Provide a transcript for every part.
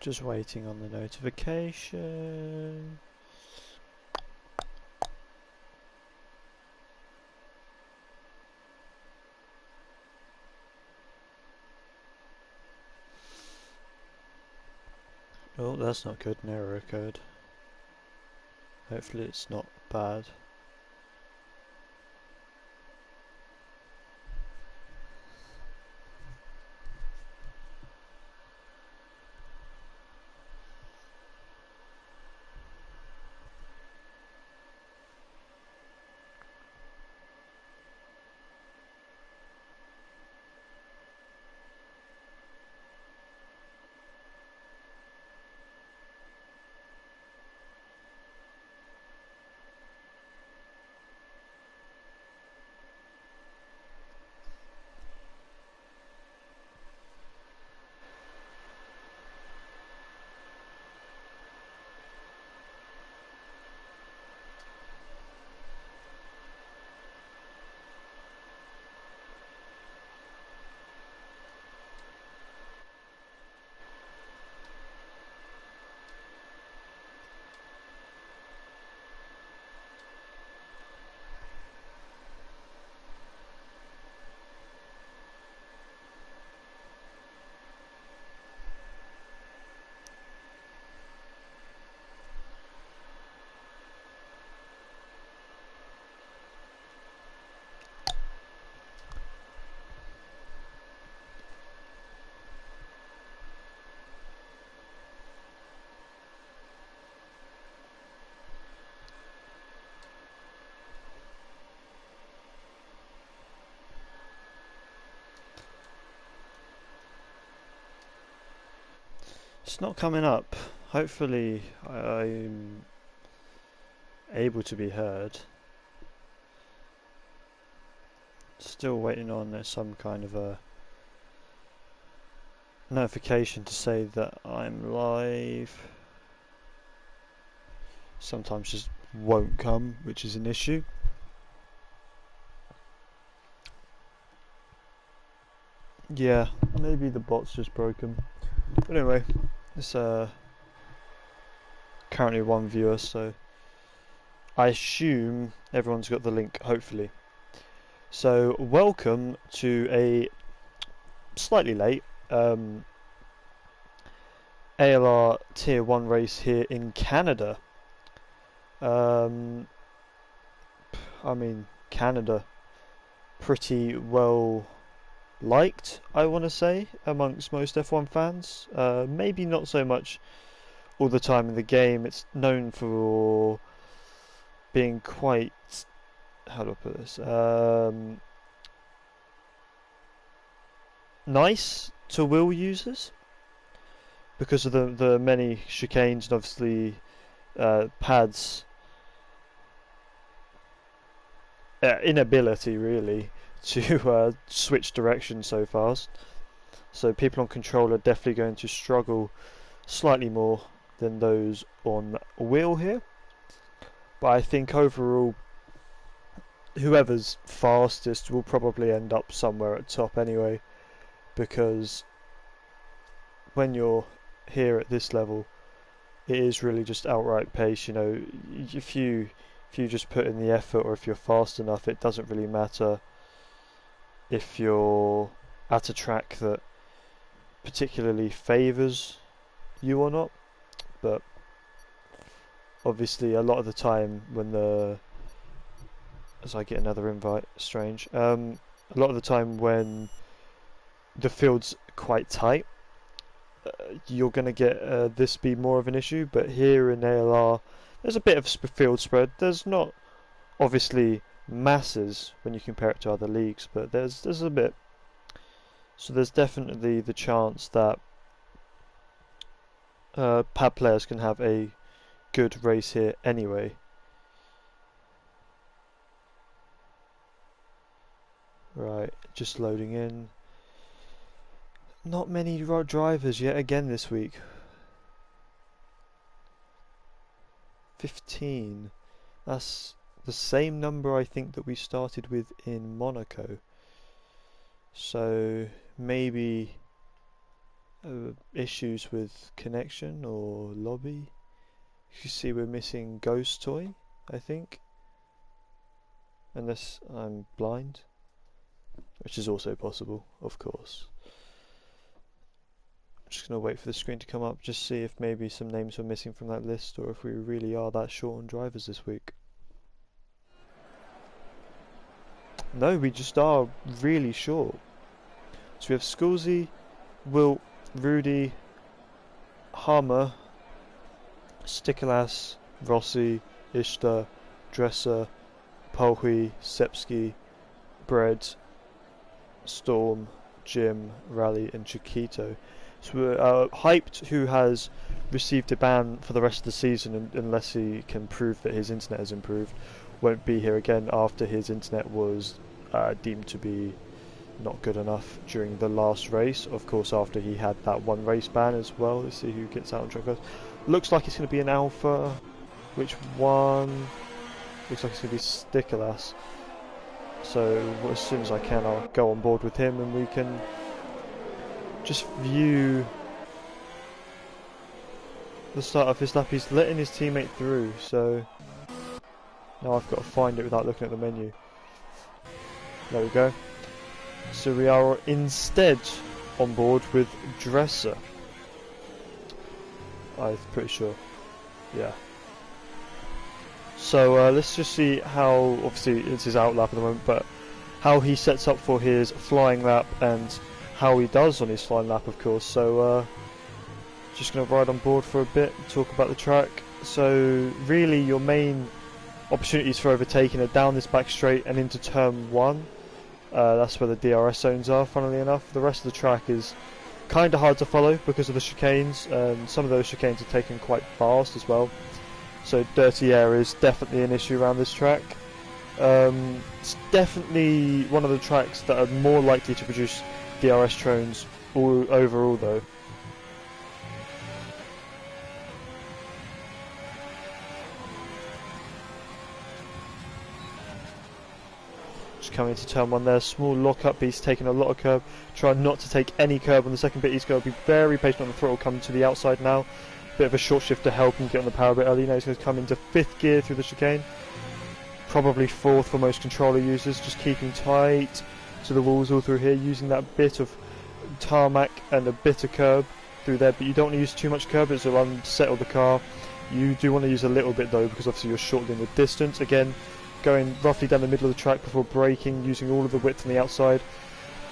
Just waiting on the notification. Oh, that's not good. An error occurred. Hopefully it's not bad. It's not coming up. Hopefully I'm able to be heard. Still waiting on some kind of a notification to say that I'm live. Sometimes just won't come, which is an issue. Yeah, maybe the bot's just broken. But anyway, it's currently one viewer, so I assume everyone's got the link, hopefully. So welcome to a slightly late ALR Tier 1 race here in Canada. I mean, Canada, pretty well liked, I want to say, amongst most F1 fans. Maybe not so much all the time in the game. It's known for being quite, how do I put this, nice to wheel users because of the many chicanes and obviously pads inability really to switch direction so fast. So people on control are definitely going to struggle slightly more than those on wheel here. But I think overall, whoever's fastest will probably end up somewhere at top anyway, because when you're here at this level, it is really just outright pace. You know, if you just put in the effort or if you're fast enough, it doesn't really matter if you're at a track that particularly favours you or not. But obviously a lot of the time when as I get another invite, strange, a lot of the time when the field's quite tight, you're going to get this be more of an issue. But here in ALR there's a bit of field spread. There's not obviously masses when you compare it to other leagues, but there's a bit. So there's definitely the chance that pad players can have a good race here anyway. Right, just loading in. Not many drivers yet again this week. 15. That's the same number I think that we started with in Monaco. So maybe issues with connection or lobby. You see we're missing Ghost Toy, I think. Unless I'm blind. Which is also possible, of course. I'm just going to wait for the screen to come up, just see if maybe some names were missing from that list, or if we really are that short on drivers this week. No, we just are really short. So we have Sculzy, Wilt, Rudy, Harmer, Stikalas, Rossi, Ishtar, Dresser, Polhui, Sepsky, Bread, Storm, Jim, Rally and Chiquito. So we're Hyped, who has received a ban for the rest of the season unless he can prove that his internet has improved, won't be here again after his internet was deemed to be not good enough during the last race. Of course, after he had that one race ban as well. Let's see who gets out on track first. Looks like it's going to be an Alpha. Which one? Looks like it's going to be Stikalas. So as soon as I can, I'll go on board with him and we can just view the start of his lap. He's letting his teammate through, so now I've got to find it without looking at the menu. There we go. So we are instead on board with Dresser. I'm pretty sure. Yeah. So let's just see how, obviously it's his out lap at the moment, but how he sets up for his flying lap and how he does on his flying lap, of course. So just going to ride on board for a bit, talk about the track. So really your main opportunities for overtaking are down this back straight and into turn 1. That's where the DRS zones are, funnily enough. The rest of the track is kind of hard to follow because of the chicanes. Some of those chicanes are taken quite fast as well. So dirty air is definitely an issue around this track. It's definitely one of the tracks that are more likely to produce DRS zones overall though. Just coming into turn 1 there, small lock up, he's taking a lot of curb, trying not to take any curb on the second bit. He's got to be very patient on the throttle, coming to the outside now. Bit of a short shift to help him get on the power a bit early. Now he's going to come into 5th gear through the chicane. Probably 4th for most controller users, just keeping tight to the walls all through here, using that bit of tarmac and a bit of curb through there, but you don't want to use too much curb, it'll unsettle the car. You do want to use a little bit though, because obviously you're shortening the distance. Again, going roughly down the middle of the track before braking, using all of the width on the outside,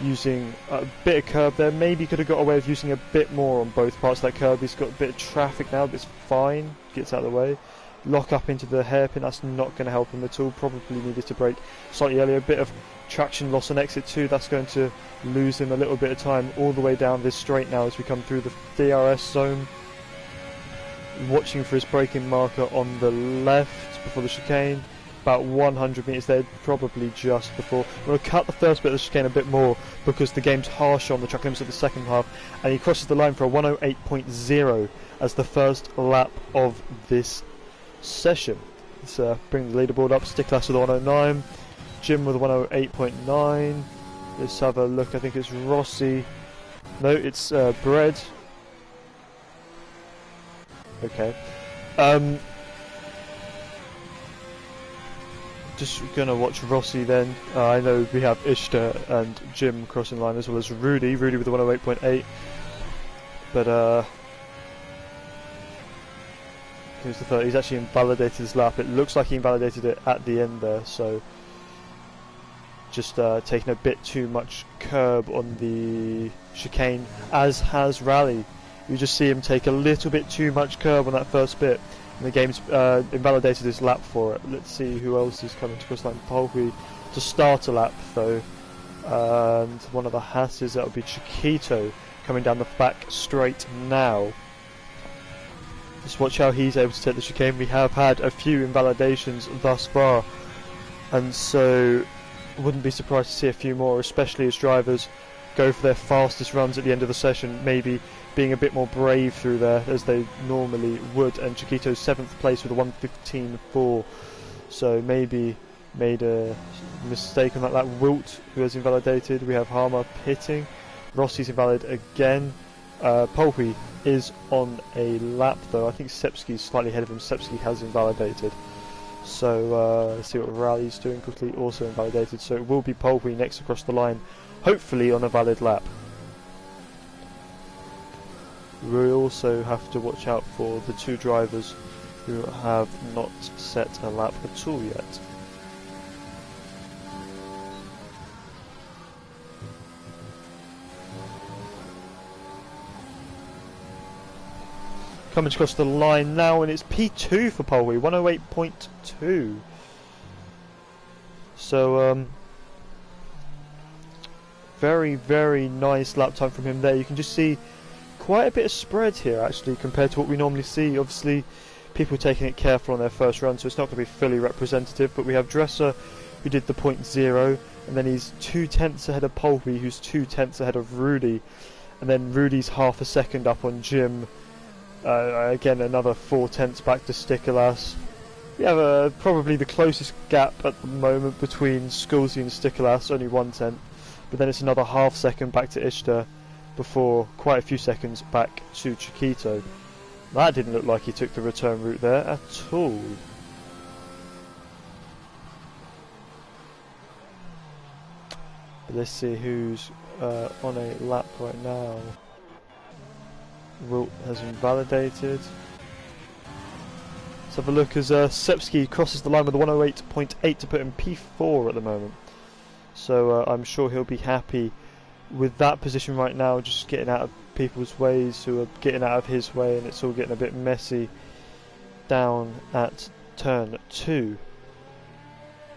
using a bit of curb there. Maybe could have got away with using a bit more on both parts of that curb. He's got a bit of traffic now, but it's fine, gets out of the way. Lock up into the hairpin, that's not going to help him at all. Probably needed to brake slightly earlier. A bit of traction loss on exit 2, that's going to lose him a little bit of time all the way down this straight now as we come through the DRS zone. Watching for his braking marker on the left before the chicane. About 100 metres there, probably just before. I'm going to cut the first bit of the chicane a bit more because the game's harsher on the track limits of the second half, and he crosses the line for a 108.0 as the first lap of this session. Let's bring the leaderboard up. Stikalas with a 109, Jim with a 108.9. Let's have a look. I think it's Rossi. No, it's Bread. Okay. Just gonna watch Rossi then. I know we have Ishtar and Jim crossing the line, as well as Rudy with a 108.8. But here's the third. He's actually invalidated his lap. It looks like he invalidated it at the end there, so just taking a bit too much curb on the chicane, as has Rally. You just see him take a little bit too much curb on that first bit, and the game's invalidated his lap for it. Let's see who else is coming to cross line. Polhui to start a lap though, and one of the Hasses, that would be Chiquito, coming down the back straight now. Just watch how he's able to take the chicane. We have had a few invalidations thus far, and so wouldn't be surprised to see a few more, especially as drivers go for their fastest runs at the end of the session, maybe being a bit more brave through there as they normally would. And Chiquito's 7th place with a 115.4, so maybe made a mistake on that lap. Wilt, who has invalidated. We have Harmer pitting. Rossi's invalid again. Polpi is on a lap though. I think Sepsky's slightly ahead of him. Sepsky has invalidated. So let's see what Rally's doing quickly. Also invalidated. So it will be Polpi next across the line, hopefully on a valid lap. We also have to watch out for the two drivers who have not set a lap at all yet. Coming across the line now, and it's P2 for Polpi, 108.2. So very, very nice lap time from him there. You can just see quite a bit of spread here actually compared to what we normally see. Obviously people taking it careful on their first run, so it's not going to be fully representative, but we have Dresser who did the 0.0, and then he's 2/10 ahead of Polpi, who's 2/10 ahead of Rudy, and then Rudy's half a second up on Jim. Again, another 4/10 back to Stikolas. We have probably the closest gap at the moment between Skulzy and Stikolas, only 1/10, but then it's another half second back to Ishtar before quite a few seconds back to Chiquito. That didn't look like he took the return route there at all. But let's see who's on a lap right now. Wilt has invalidated. Let's have a look as Sepsky crosses the line with a 108.8 to put him P4 at the moment. So I'm sure he'll be happy with that position right now, just getting out of people's ways who are getting out of his way, and it's all getting a bit messy down at turn 2.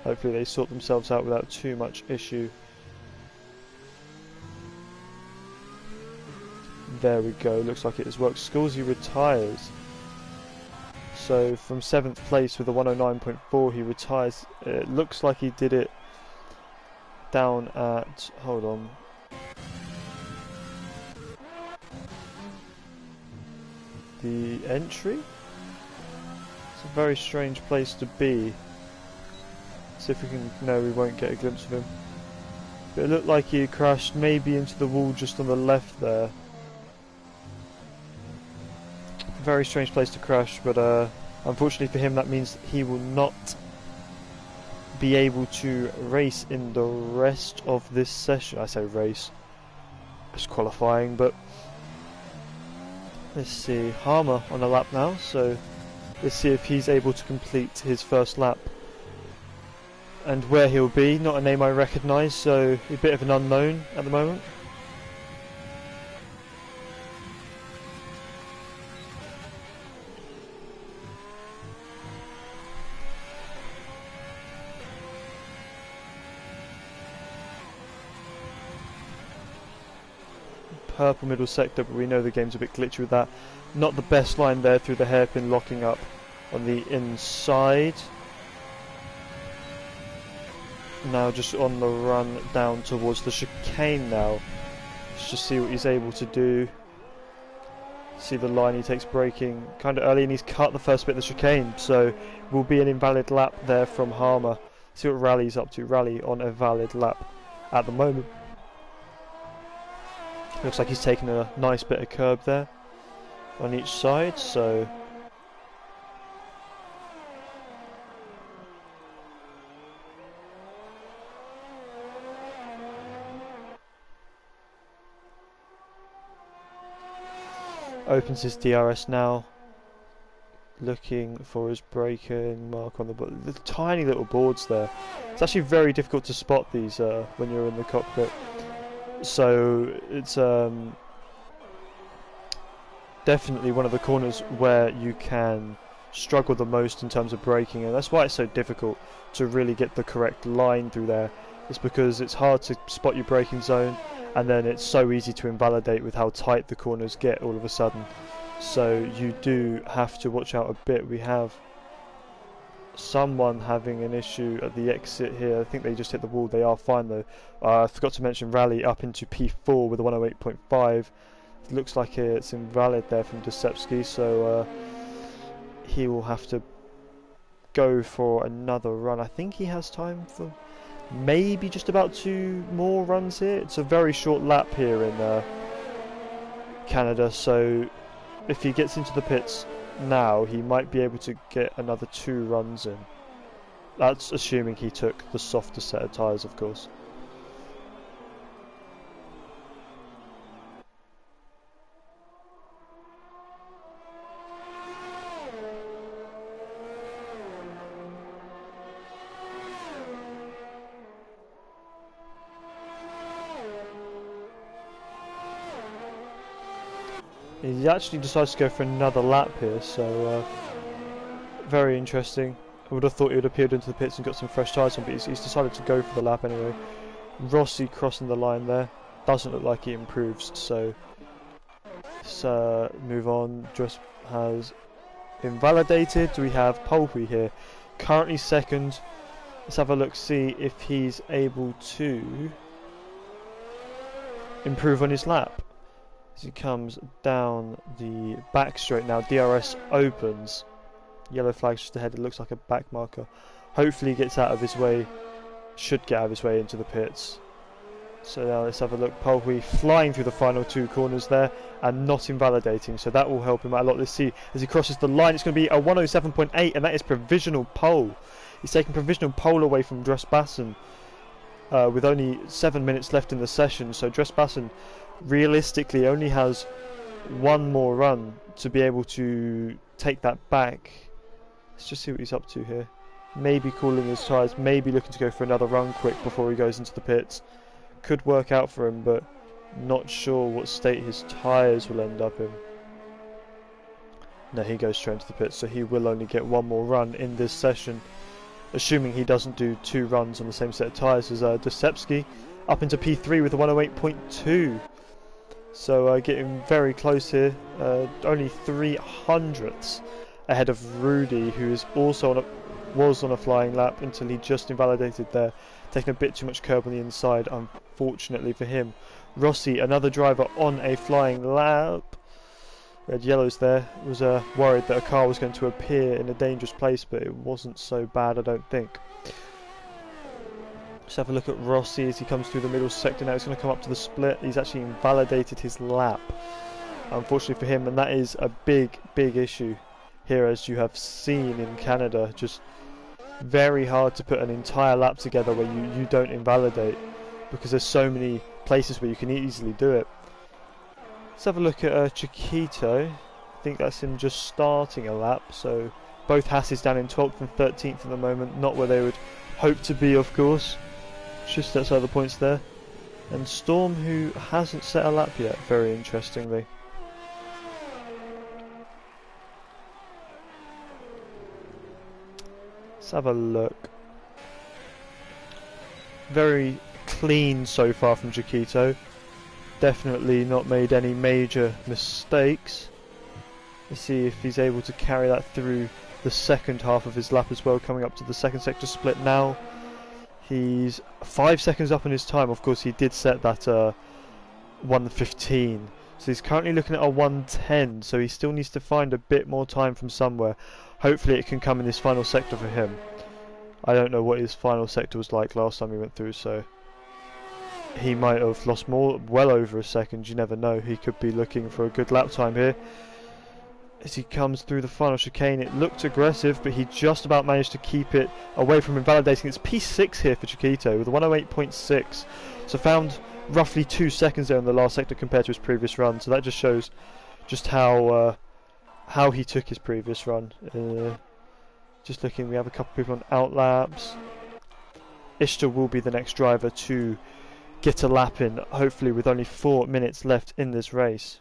Hopefully they sort themselves out without too much issue. There we go, looks like it has worked. Skulzy retires. So from 7th place with a 109.4 he retires. It looks like he did it down at, hold on, the entry? It's a very strange place to be. See if we can, no, we won't get a glimpse of him. But it looked like he crashed maybe into the wall just on the left there. Very strange place to crash, but unfortunately for him that means he will not be able to race in the rest of this session. I say race, it's qualifying, but let's see, Harmer on a lap now, so let's see if he's able to complete his first lap and where he'll be. Not a name I recognise, so a bit of an unknown at the moment. Purple middle sector, but we know the game's a bit glitchy with that. Not the best line there through the hairpin, locking up on the inside. Now just on the run down towards the chicane now. Let's just see what he's able to do. See the line he takes braking kind of early, and he's cut the first bit of the chicane, so will be an invalid lap there from Harmer. See what Rally's up to. Rally on a valid lap at the moment. Looks like he's taken a nice bit of curb there on each side, so opens his DRS now, looking for his braking mark on the tiny little boards there. It's actually very difficult to spot these when you're in the cockpit. So it's definitely one of the corners where you can struggle the most in terms of braking, and that's why it's so difficult to really get the correct line through there. It's because it's hard to spot your braking zone, and then it's so easy to invalidate with how tight the corners get all of a sudden. So you do have to watch out a bit. We have someone having an issue at the exit here. I think they just hit the wall. They are fine though. I forgot to mention Rally up into P4 with a 108.5. It looks like it's invalid there from Dusepsky, so he will have to go for another run. I think he has time for maybe just about 2 more runs here. It's a very short lap here Canada, so if he gets into the pits now, he might be able to get another 2 runs in. That's assuming he took the softer set of tyres, of course. He actually decides to go for another lap here, so very interesting. I would have thought he would have appeared into the pits and got some fresh tyres on, but he's decided to go for the lap anyway. Rossi crossing the line there. Doesn't look like he improves, so let's move on. Just has invalidated. We have Prix here, currently second. Let's have a look, see if he's able to improve on his lap. As he comes down the back straight now, DRS opens. Yellow flag's just ahead, it looks like a back marker. Hopefully he gets out of his way, should get out of his way into the pits. So now let's have a look. Prix flying through the final 2 corners there and not invalidating, so that will help him out a lot. Let's see, as he crosses the line, it's going to be a 107.8, and that is provisional pole. He's taking provisional pole away from Drs with only 7 minutes left in the session, so Drs realistically only has 1 more run to be able to take that back. Let's just see what he's up to here. Maybe cooling his tyres, maybe looking to go for another run quick before he goes into the pits. Could work out for him, but not sure what state his tyres will end up in. No, he goes straight into the pits, so he will only get 1 more run in this session, assuming he doesn't do 2 runs on the same set of tyres as Drsevsky, up into P3 with a 108.2. So getting very close here, only 300ths ahead of Rudy, who is also was on a flying lap until he just invalidated there, taking a bit too much curb on the inside, unfortunately for him. Rossi, another driver on a flying lap. Red yellows there. Was worried that a car was going to appear in a dangerous place, but it wasn't so bad, I don't think. Let's have a look at Rossi as he comes through the middle sector now. He's going to come up to the split. He's actually invalidated his lap, unfortunately for him, and that is a big issue here, as you have seen in Canada. Just very hard to put an entire lap together where you don't invalidate, because there's so many places where you can easily do it. Let's have a look at Chiquito. I think that's him just starting a lap, so both Hasses down in 12th and 13th at the moment, not where they would hope to be, of course. Just outside the points there. And Storm, who hasn't set a lap yet, very interestingly. Let's have a look. Very clean so far from Chiquito. Definitely not made any major mistakes. Let's see if he's able to carry that through the second half of his lap as well, coming up to the second sector split now. He's 5 seconds up on his time. Of course, he did set that 1:15, so he's currently looking at a 1:10, so he still needs to find a bit more time from somewhere. Hopefully it can come in this final sector for him. I don't know what his final sector was like last time he went through, so he might have lost well over a second, you never know. He could be looking for a good lap time here. As he comes through the final chicane, it looked aggressive, but he just about managed to keep it away from invalidating. It's P6 here for Chiquito with a 108.6, so found roughly 2 seconds there in the last sector compared to his previous run, so that just shows just how he took his previous run. Just looking, we have a couple of people on outlaps. Ishtar will be the next driver to get a lap in, hopefully with only 4 minutes left in this race.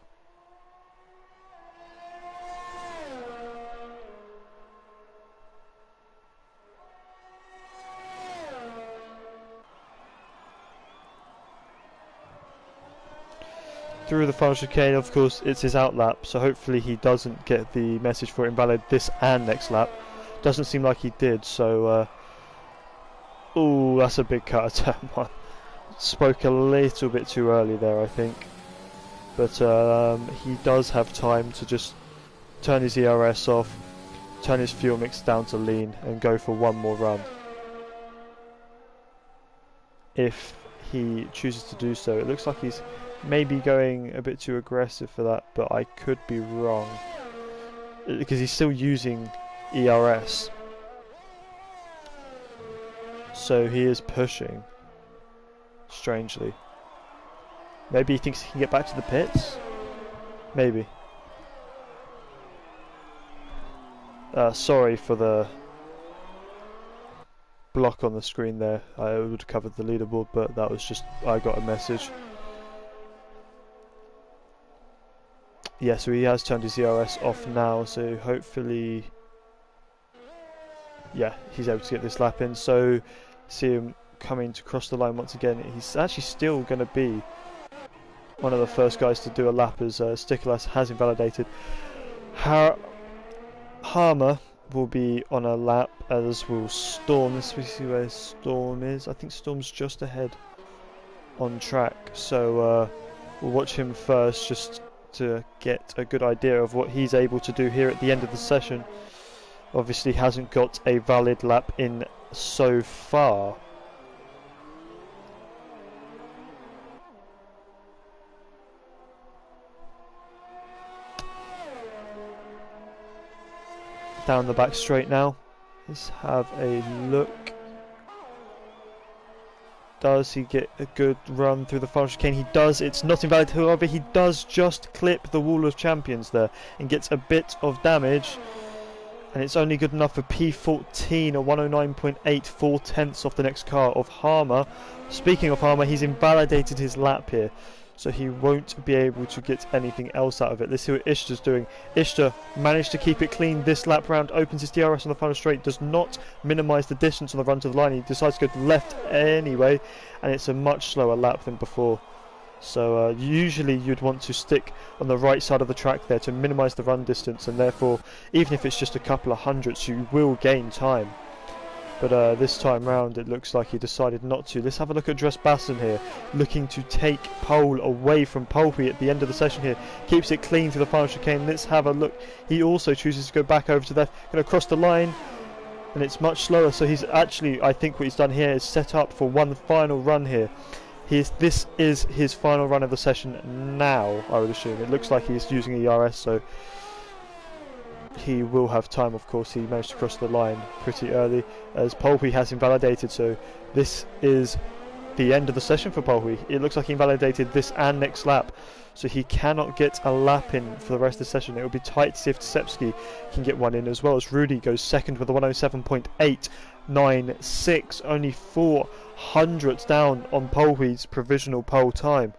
Through the final chicane, of course, it's his outlap, so hopefully he doesn't get the message for invalid this and next lap. Doesn't seem like he did, so ooh, that's a big cut at turn 1. Spoke a little bit too early there, I think, but he does have time to just turn his ERS off, turn his fuel mix down to lean, and go for 1 more run if he chooses to do so. It looks like he's maybe going a bit too aggressive for that, but I could be wrong. Because he's still using ERS. So he is pushing. Strangely. Maybe he thinks he can get back to the pits? Maybe. Sorry for the block on the screen there. I would have covered the leaderboard, but that was just, I got a message. Yeah, so he has turned his ERS off now, so hopefully, yeah, he's able to get this lap in. So, see him coming to cross the line once again. He's actually still going to be one of the first guys to do a lap, as Stikolas has invalidated. Harmer will be on a lap, as will Storm. Let's see where Storm is. I think Storm's just ahead on track, so we'll watch him first just to get a good idea of what he's able to do here at the end of the session. Obviously hasn't got a valid lap in so far. Down the back straight now. Let's have a look. Does he get a good run through the final chicane? He does. It's not invalid. However, he does just clip the wall of champions there and gets a bit of damage. And it's only good enough for P14 or 109.8, 4/10 off the next car of Harmer. Speaking of Harmer, he's invalidated his lap here, so he won't be able to get anything else out of it. Let's see what Ishtar's doing. Ishtar managed to keep it clean this lap round, opens his DRS on the final straight, does not minimise the distance on the run to the line. He decides to go to the left anyway, and it's a much slower lap than before. So usually you'd want to stick on the right side of the track there to minimise the run distance, and therefore, even if it's just a couple of hundredths, you will gain time. But this time round it looks like he decided not to. Let's have a look at Drs Zones here, looking to take pole away from Prix at the end of the session here. Keeps it clean to the final chicane. Let's have a look. He also chooses to go back over to the left, going to cross the line, and it's much slower. So he's actually, I think what he's done here is set up for one final run here. This is his final run of the session now, I would assume. It looks like he's using ERS, so he will have time, of course. He managed to cross the line pretty early, as Prix has invalidated, so this is the end of the session for Prix. It looks like he invalidated this and next lap, so he cannot get a lap in for the rest of the session. It will be tight to see if Tsepsky can get one in as well, as Rudy goes second with a 107.896, only 4 hundredths down on Prix's provisional pole time.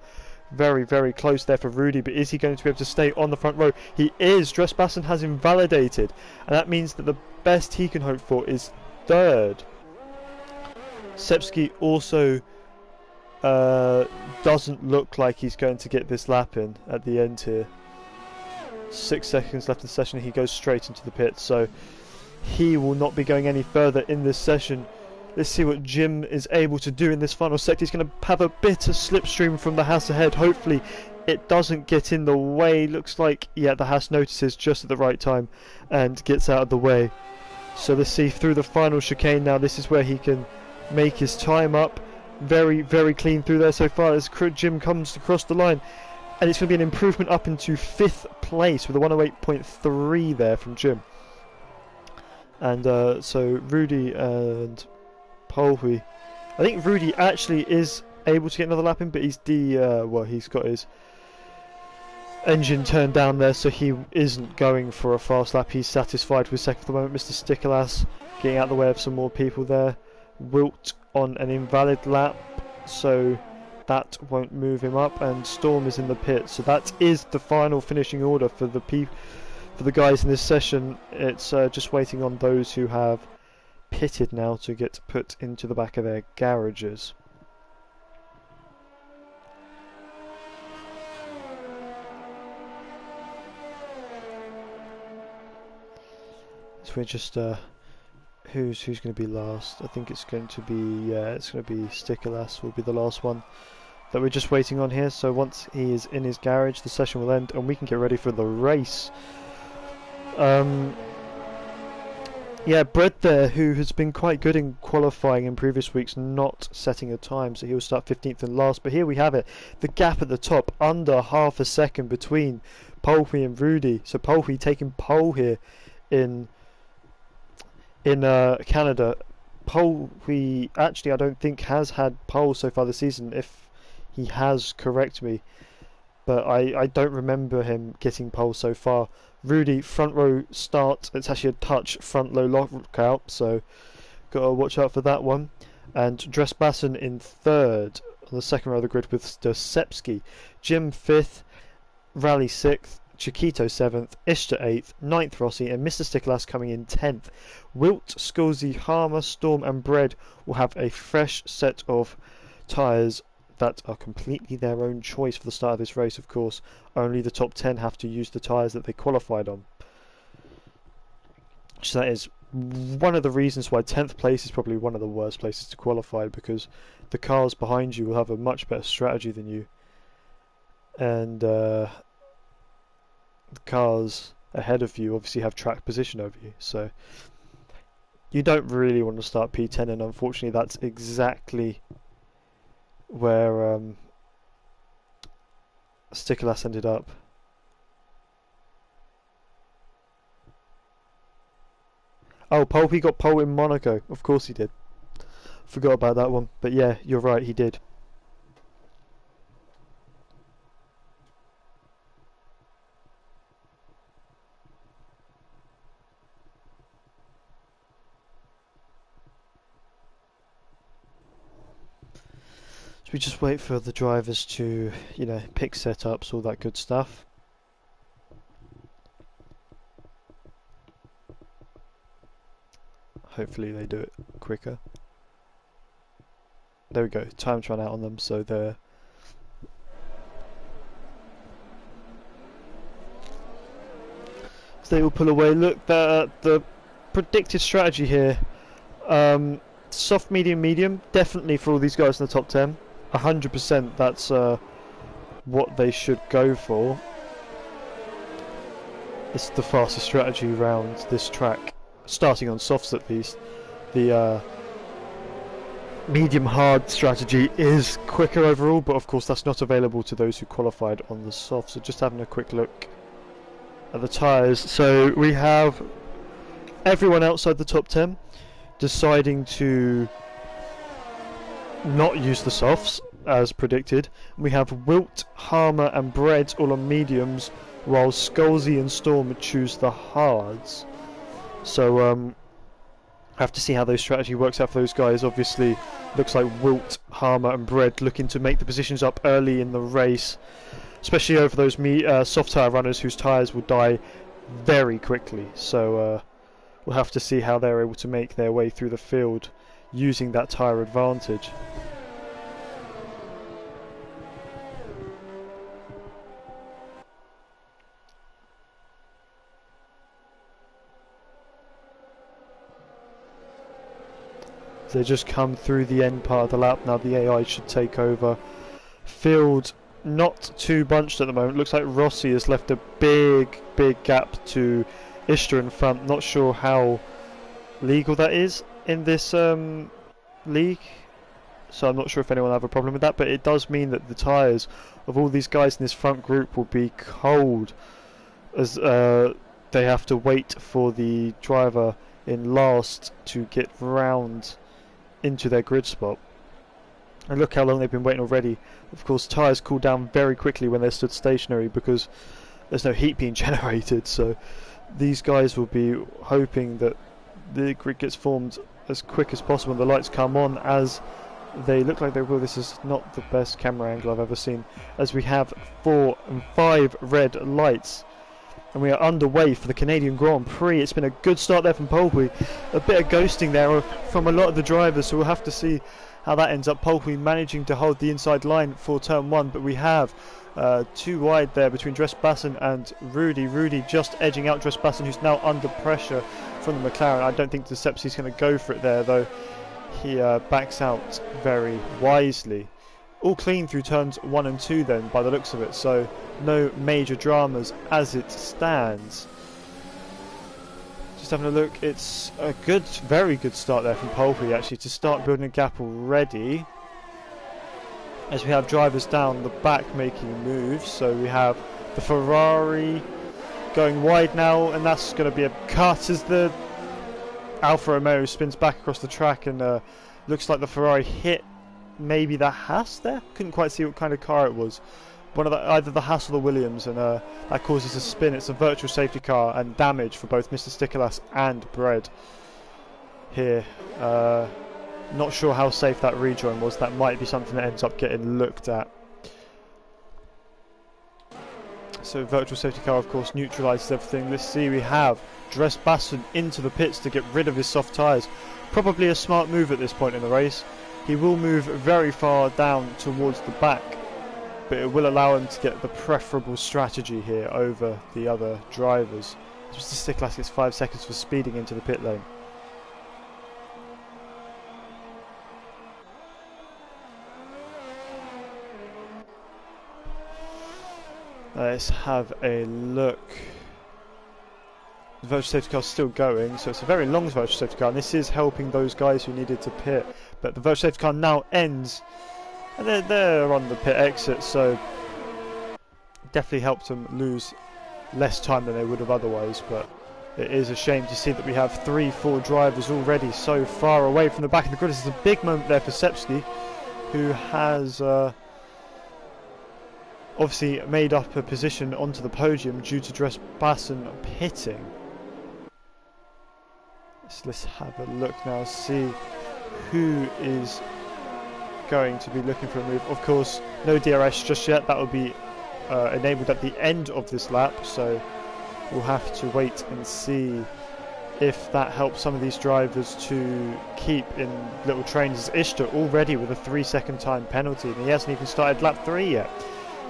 Very, very close there for Rudy, but is he going to be able to stay on the front row? He is. Drs Zones has invalidated, and that means that the best he can hope for is third. Tsepsky also doesn't look like he's going to get this lap in at the end here. 6 seconds left in the session. He goes straight into the pits, so he will not be going any further in this session. Let's see what Jim is able to do in this final sector. He's going to have a bit of slipstream from the Haas ahead. Hopefully it doesn't get in the way. Looks like, yeah, the Haas notices just at the right time and gets out of the way. So let's see through the final chicane now. This is where he can make his time up. Very, very clean through there so far as Jim comes across the line. And it's going to be an improvement up into 5th place with a 108.3 there from Jim. And so Rudy and Prix. I think Rudy actually is able to get another lap in, but he's he's got his engine turned down there, so he isn't going for a fast lap. He's satisfied with second for the moment. Mr. Stikolas getting out of the way of some more people there. Wilt on an invalid lap, so that won't move him up, and Storm is in the pit. So that is the final finishing order for the guys in this session. It's just waiting on those who have pitted now to get put into the back of their garages. So we're just who's going to be last? I think it's going to be Stikolas will be the last one that we're just waiting on here. So once he is in his garage, the session will end and we can get ready for the race. Yeah, Brett there, who has been quite good in qualifying in previous weeks, not setting a time, so he'll start 15th and last. But here we have it, the gap at the top, under half a second between Polpi and Rudy. So Polpi taking pole here in Canada. Polpi actually, I don't think has had pole so far this season. If he has, correct me. But I don't remember him getting pole so far. Rudy, front row start. It's actually a touch front low lockout, so gotta watch out for that one. And Drs Basson in third on the second row of the grid with Stosepski. Jim fifth, Rally sixth, Chiquito seventh, Ishtar eighth, ninth Rossi, and Mr. Sticklass coming in 10th. Wilt, Scully, Harmer, Storm, and Bread will have a fresh set of tyres that are completely their own choice for the start of this race. Of course, only the top 10 have to use the tyres that they qualified on. So that is one of the reasons why 10th place is probably one of the worst places to qualify, because the cars behind you will have a much better strategy than you, and the cars ahead of you obviously have track position over you, so you don't really want to start P10, and unfortunately that's exactly where Sticklass ended up. Oh, Polpi got pole in Monaco. Of course he did. Forgot about that one. But yeah, you're right, he did. So we just wait for the drivers to, you know, pick setups, all that good stuff. Hopefully they do it quicker. There we go, time's run out on them, so they're... So they will pull away. Look, the predicted strategy here, soft, medium, medium, definitely for all these guys in the top 10. 100% that's what they should go for. It's the fastest strategy around this track, starting on softs at least. The medium hard strategy is quicker overall, but of course that's not available to those who qualified on the soft. So just having a quick look at the tyres. So we have everyone outside the top 10 deciding to not use the softs as predicted. We have Wilt, Harmer and Bread all on mediums, while Scully and Storm choose the hards. So have to see how those strategy works out for those guys. Obviously looks like Wilt, Harmer and Bread looking to make the positions up early in the race, especially over those soft tyre runners whose tyres will die very quickly. So we'll have to see how they're able to make their way through the field using that tyre advantage. They just come through the end part of the lap now. The AI should take over. Field not too bunched at the moment. Looks like Rossi has left a big gap to Ishtar in front. Not sure how legal that is in this league, so I'm not sure if anyone will have a problem with that, but it does mean that the tyres of all these guys in this front group will be cold, as they have to wait for the driver in last to get round into their grid spot. And look how long they've been waiting already. Of course, tyres cool down very quickly when they're stood stationary because there's no heat being generated, so these guys will be hoping that the grid gets formed as quick as possible and the lights come on as they look like they will. This is not the best camera angle I've ever seen, as we have 4 and 5 red lights and we are underway for the Canadian Grand Prix. It's been a good start there from Polpi. A bit of ghosting there from a lot of the drivers, so we'll have to see how that ends up. Polpi managing to hold the inside line for turn 1, but we have too wide there between Drs Basson and Rudy. Rudy just edging out Drs Basson, who's now under pressure from the McLaren. I don't think Decepsi's going to go for it there, though. He backs out very wisely. All clean through turns 1 and 2 then, by the looks of it, so no major dramas as it stands. Just having a look, it's a good, very good start there from Prix actually to start building a gap already. As we have drivers down the back making moves, so we have the Ferrari going wide now, and that's going to be a cut as the Alfa Romeo spins back across the track, and looks like the Ferrari hit maybe the Haas there. Couldn't quite see what kind of car it was. One of either the Haas or the Williams, and that causes a spin. It's a virtual safety car and damage for both Mr. Stickerlass and Bread here. Not sure how safe that rejoin was. That might be something that ends up getting looked at. So virtual safety car, of course, neutralises everything. Let's see, we have Drs Zones into the pits to get rid of his soft tyres. Probably a smart move at this point in the race. He will move very far down towards the back, but it will allow him to get the preferable strategy here over the other drivers. Mr. Stickerlass gets 5 seconds for speeding into the pit lane. Let's have a look. The virtual safety car is still going, so it's a very long virtual safety car, and this is helping those guys who needed to pit. But the virtual safety car now ends, and they're on the pit exit, so definitely helped them lose less time than they would have otherwise. But it is a shame to see that we have 3-4 drivers already so far away from the back of the grid. This is a big moment there for Sepsky, who has obviously made up a position onto the podium due to Drs Zones pitting. So let's have a look now, see who is going to be looking for a move. Of course, no DRS just yet. That will be enabled at the end of this lap, so we'll have to wait and see if that helps some of these drivers to keep in little trains. Ishtar already with a 3-second time penalty, and he hasn't even started lap 3 yet.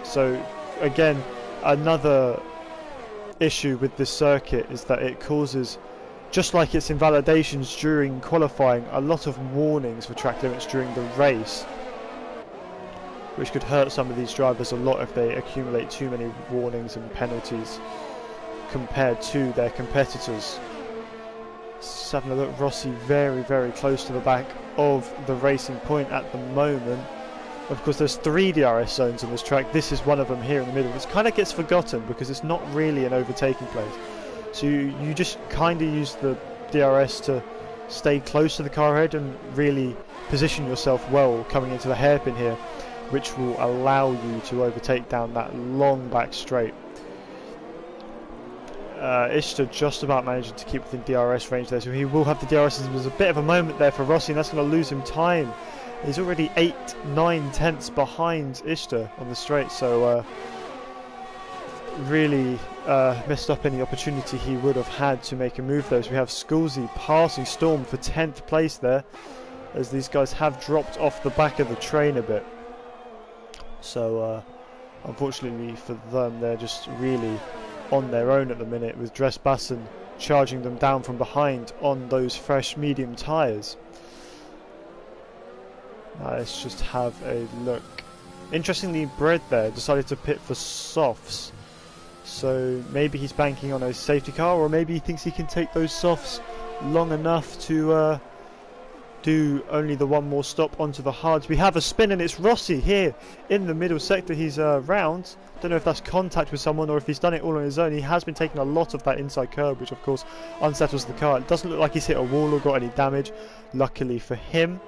So again, another issue with this circuit is that it causes, just like its invalidations during qualifying, a lot of warnings for track limits during the race, which could hurt some of these drivers a lot if they accumulate too many warnings and penalties compared to their competitors. Just having a look, Rossi very, very close to the back of the racing point at the moment. Of course, there's 3 DRS zones on this track. This is one of them here in the middle. This kind of gets forgotten because it's not really an overtaking place. So you just kind of use the DRS to stay close to the car ahead and really position yourself well coming into the hairpin here, which will allow you to overtake down that long back straight. Ishtar just about managing to keep within DRS range there, so he will have the DRS. There's a bit of a moment there for Rossi, and that's going to lose him time. He's already 8-9 tenths behind Ishtar on the straight, so really missed up any opportunity he would have had to make a move there. So we have Scully passing Storm for 10th place there, as these guys have dropped off the back of the train a bit. So unfortunately for them, they're just really on their own at the minute, with Drs Zones charging them down from behind on those fresh medium tyres. Let's just have a look. Interestingly, Bread there decided to pit for softs, so maybe he's banking on a safety car, or maybe he thinks he can take those softs long enough to do only the one more stop onto the hards. We have a spin, and it's Rossi here in the middle sector. He's round. Don't know if that's contact with someone or if he's done it all on his own. He has been taking a lot of that inside curb, which of course unsettles the car. It doesn't look like he's hit a wall or got any damage, luckily for him.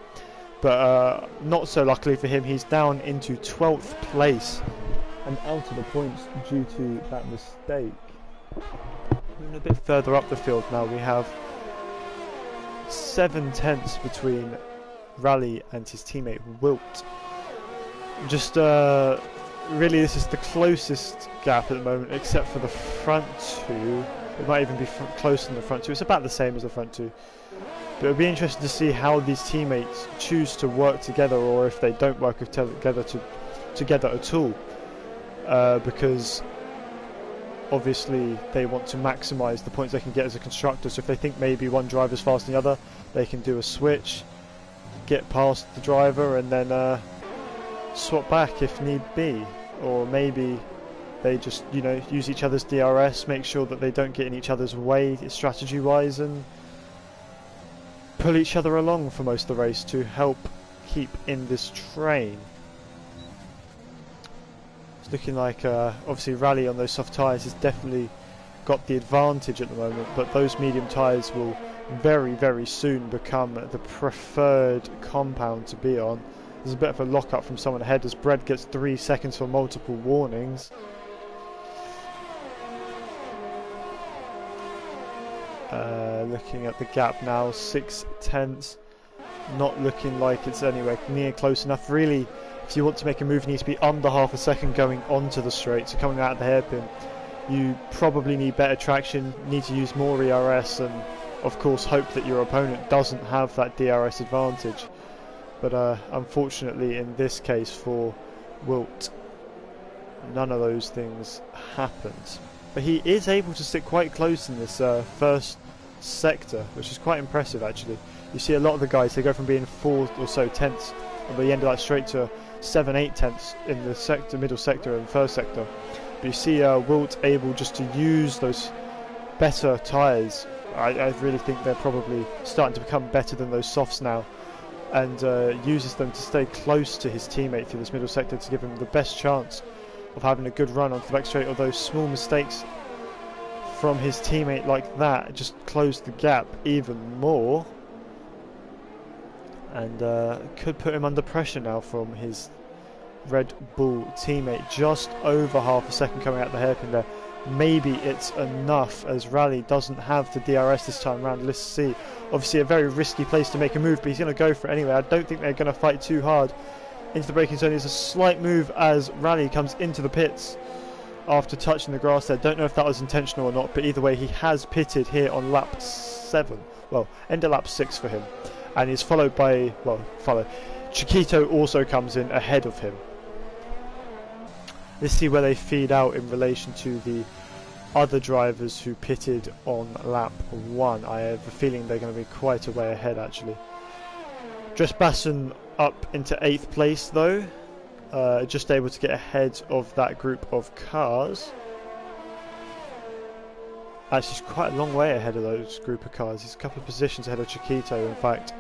But not so luckily for him, he's down into 12th place and out of the points due to that mistake. Moving a bit further up the field now, we have 7 tenths between Raleigh and his teammate Wilt. Just really, this is the closest gap at the moment, except for the front two. It might even be closer than the front two. It's about the same as the front two. But it'll be interesting to see how these teammates choose to work together, or if they don't work together at all. Because obviously they want to maximise the points they can get as a constructor. So if they think maybe one driver's faster than the other, they can do a switch, get past the driver, and then swap back if need be. Or maybe They just, you know, use each other's DRS, make sure that they don't get in each other's way strategy-wise, and pull each other along for most of the race to help keep in this train. It's looking like, obviously, Rally on those soft tyres has definitely got the advantage at the moment, but those medium tyres will very, very soon become the preferred compound to be on. There's a bit of a lock-up from someone ahead as Bread gets 3 seconds for multiple warnings. Looking at the gap now, 6/10. Not looking like it's anywhere near close enough. Really, if you want to make a move, it needs to be under half a second going onto the straight. So coming out of the hairpin, you probably need better traction, need to use more ERS, and of course hope that your opponent doesn't have that DRS advantage. But unfortunately in this case for Wilt, none of those things happened. But he is able to stick quite close in this first sector, which is quite impressive actually. You see a lot of the guys, they go from being 4 or so tenths at the end of that straight to 7-8 tenths in the sector, middle sector and first sector. But you see Wilt able just to use those better tyres. I really think they're probably starting to become better than those softs now, and uses them to stay close to his teammate through this middle sector to give him the best chance of having a good run onto the back straight. Although small mistakes from his teammate like that just close the gap even more, and could put him under pressure now from his Red Bull teammate. Just over half a second coming out the hairpin there. Maybe it's enough, as Rally doesn't have the DRS this time around. Let's see. Obviously a very risky place to make a move, but he's going to go for it anyway. I don't think they're going to fight too hard into the braking zone. There's a slight move as Rally comes into the pits after touching the grass there. Don't know if that was intentional or not, but either way he has pitted here on lap 7. Well, end of lap 6 for him, and is followed by, Chiquito also comes in ahead of him. Let's see where they feed out in relation to the other drivers who pitted on lap 1. I have a feeling they're going to be quite a way ahead actually. Drs Basson up into 8th place though, just able to get ahead of that group of cars. Actually, he's quite a long way ahead of those group of cars. He's a couple of positions ahead of Chiquito in fact.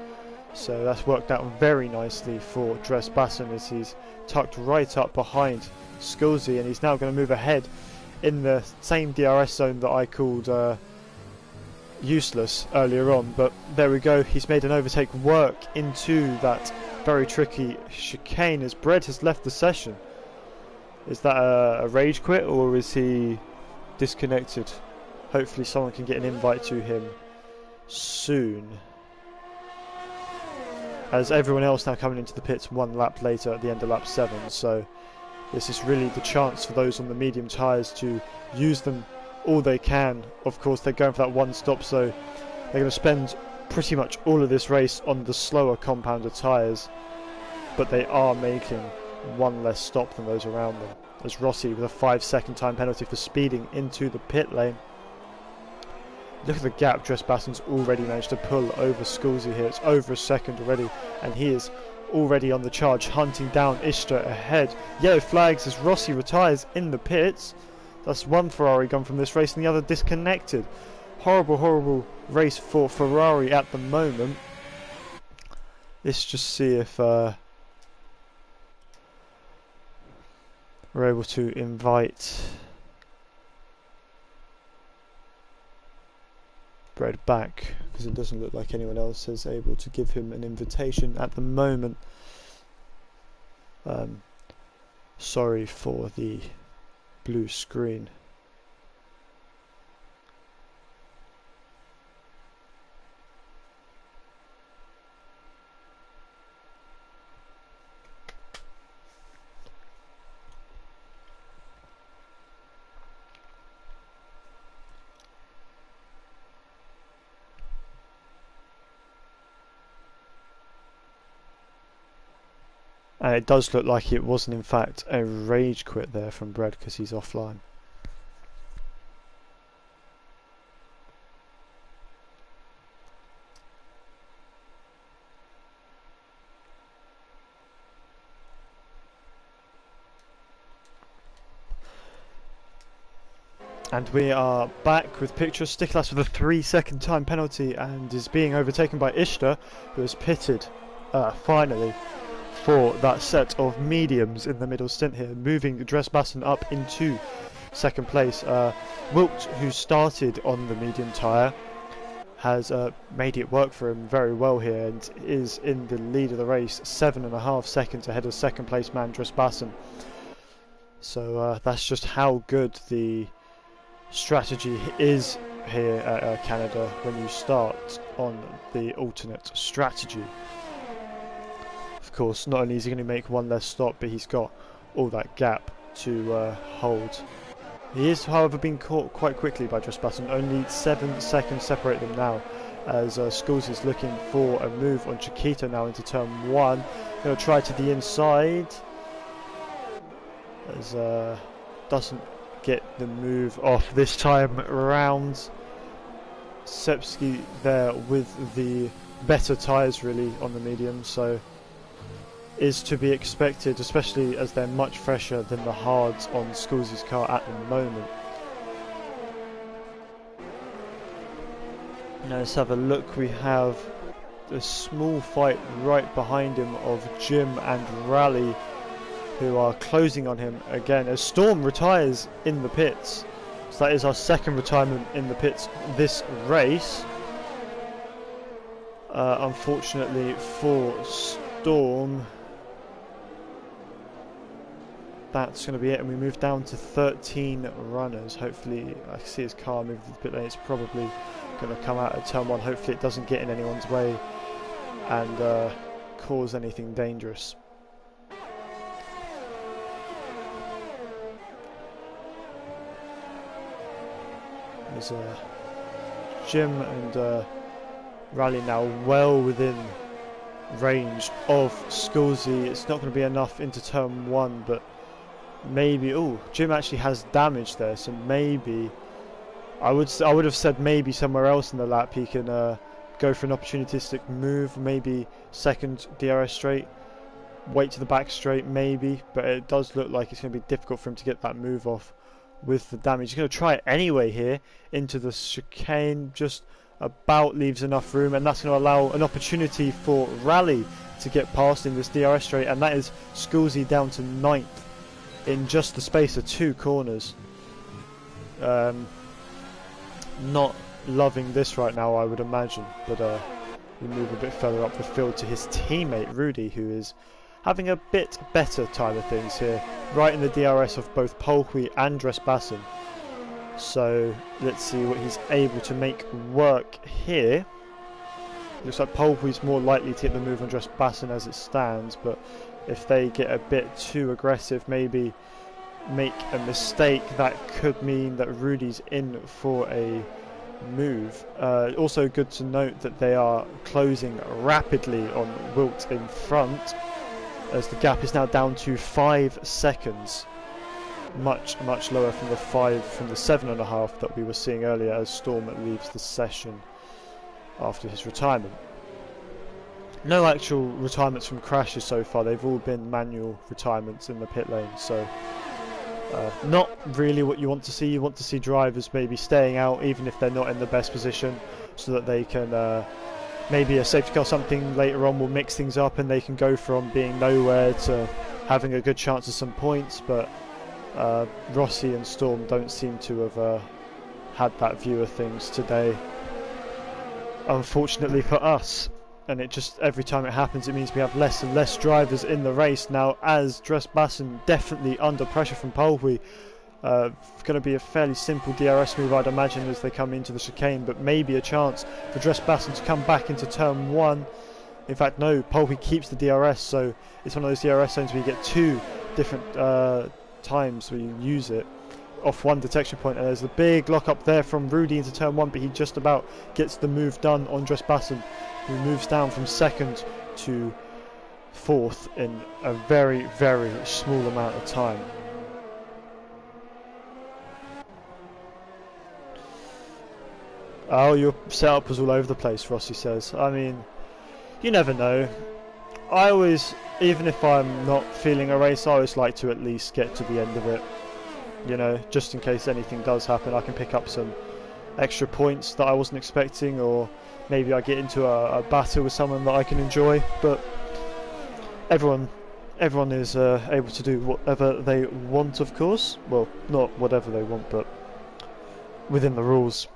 So that's worked out very nicely for Drs Basson as he's tucked right up behind Scully, and he's now going to move ahead in the same DRS zone that I called useless earlier on. But there we go, he's made an overtake work into that very tricky chicane as Bread has left the session. Is that a rage quit, or is he disconnected? Hopefully someone can get an invite to him soon, as everyone else now coming into the pits 1 lap later at the end of lap 7. So this is really the chance for those on the medium tyres to use them all they can. Of course they're going for that 1 stop, so they're going to spend pretty much all of this race on the slower compounded tyres, but they are making 1 less stop than those around them, as Rossi with a 5-second time penalty for speeding into the pit lane. Look at the gap Drs Basson's already managed to pull over Scully here. It's over a second already, and he is already on the charge, hunting down Istra ahead. Yellow flags as Rossi retires in the pits. That's 1 Ferrari gone from this race and the other disconnected. Horrible, horrible race for Ferrari at the moment. Let's just see if we're able to invite Bread back, because it doesn't look like anyone else is able to give him an invitation at the moment. Sorry for the blue screen. And it does look like it wasn't in fact a rage quit there from Bread, because he's offline. And we are back with pictures. Sticklass with a 3-second time penalty and is being overtaken by Ishtar, who has pitted finally for that set of mediums in the middle stint here, moving Drs Zones up into second place. Wilt, who started on the medium tyre, has made it work for him very well here and is in the lead of the race, 7.5 seconds ahead of second place man Drs Zones. So that's just how good the strategy is here at Canada when you start on the alternate strategy. Of course, not only is he going to make one less stop, but he's got all that gap to hold. He is, however, being caught quite quickly by Drs Zones. Only 7 seconds separate them now, as Schools is looking for a move on Chiquito now into turn 1. He'll try to the inside, as doesn't get the move off this time round. Sepsky there with the better tyres really on the medium, so is to be expected, especially as they're much fresher than the hards on Schools' car at the moment. Now let's have a look. We have a small fight right behind him of Jim and Rally, who are closing on him again as Storm retires in the pits. So that is our second retirement in the pits this race. Unfortunately for Storm, that's going to be it, and we move down to 13 runners. Hopefully, I can see his car move to the pit lane. It's probably going to come out of turn 1. Hopefully it doesn't get in anyone's way and cause anything dangerous. There's Jim and Rally now well within range of Schoolsy. It's not going to be enough into turn 1, but maybe. Oh, Jim actually has damage there, so maybe I would have said maybe somewhere else in the lap he can go for an opportunistic move. Maybe second DRS straight, wait to the back straight, maybe. But it does look like it's going to be difficult for him to get that move off with the damage. He's going to try it anyway here into the chicane, just about leaves enough room, and that's going to allow an opportunity for Rally to get past in this DRS straight, and that is Schoolsy down to 9th in just the space of 2 corners. Not loving this right now, I would imagine, but we move a bit further up the field to his teammate Rudy, who is having a bit better time of things here, right in the DRS of both Prix and Drs Zones. So let's see what he's able to make work here. Looks like Prix's more likely to get the move on Drs Zones as it stands, but if they get a bit too aggressive, maybe make a mistake, that could mean that Rudy's in for a move. Also good to note that they are closing rapidly on Wilt in front, as the gap is now down to 5 seconds, much lower from the 7.5 that we were seeing earlier as Storm leaves the session after his retirement. No actual retirements from crashes so far, they've all been manual retirements in the pit lane, so not really what you want to see. You want to see drivers maybe staying out even if they're not in the best position, so that they can maybe a safety car something later on will mix things up and they can go from being nowhere to having a good chance of some points. But Rossi and Storm don't seem to have had that view of things today, unfortunately for us. And it just, every time it happens, it means we have less and less drivers in the race now, as Drs Zones definitely under pressure from Prix. Going to be a fairly simple DRS move, I'd imagine, as they come into the chicane, but maybe a chance for Drs Zones to come back into turn 1. In fact, no, Prix keeps the DRS, so it's one of those DRS zones where you get 2 different times where you use it off one detection point, and there's a big lock up there from Rudy into turn 1, but he just about gets the move done on Drs Zones, who moves down from 2nd to 4th in a very small amount of time. Oh, your setup was all over the place, Rossi says. I mean, you never know. I always, even if I'm not feeling a race, I always like to at least get to the end of it. You know, just in case anything does happen, I can pick up some extra points that I wasn't expecting, or maybe I get into a battle with someone that I can enjoy. But everyone is able to do whatever they want, of course. Well, not whatever they want, but within the rules.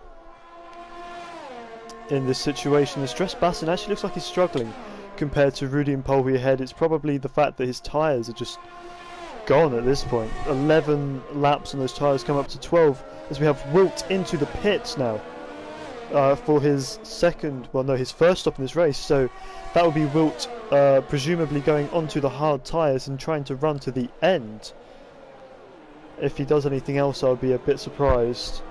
In this situation, this Drs Bassin actually looks like he's struggling compared to Rudy and Polwy ahead. It's probably the fact that his tyres are just gone at this point. 11 laps on those tyres come up to 12 as we have Wilt into the pits now for his his first stop in this race. So that would be Wilt presumably going onto the hard tyres and trying to run to the end. If he does anything else, I'll be a bit surprised.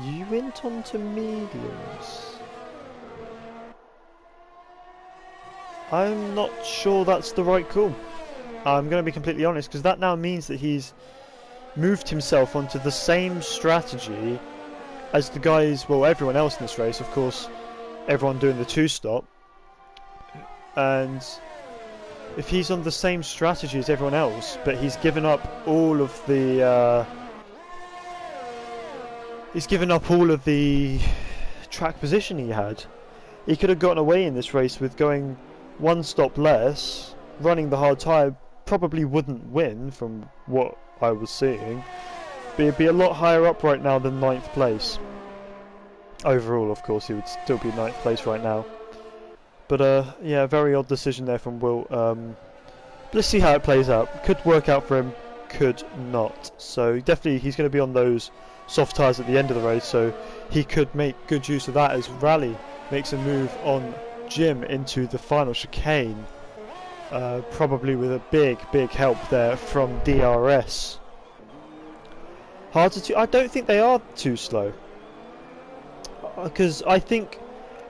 You went on to mediums. I'm not sure that's the right call. I'm going to be completely honest, because that now means that he's moved himself onto the same strategy as the guys, well, everyone else in this race, of course, everyone doing the two-stop. And if he's on the same strategy as everyone else, but he's given up all of the track position he had, he could have gotten away in this race with going one stop less, running the hard tyre. Probably wouldn't win from what I was seeing, but he'd be a lot higher up right now than 9th place. Overall, of course, he would still be 9th place right now. But yeah, very odd decision there from Will. Let's see how it plays out. Could work out for him, could not. So definitely he's going to be on those soft tyres at the end of the race, so he could make good use of that as Rally makes a move on Jim into the final chicane, probably with a big help there from DRS. Harder to, I don't think they are too slow, because I think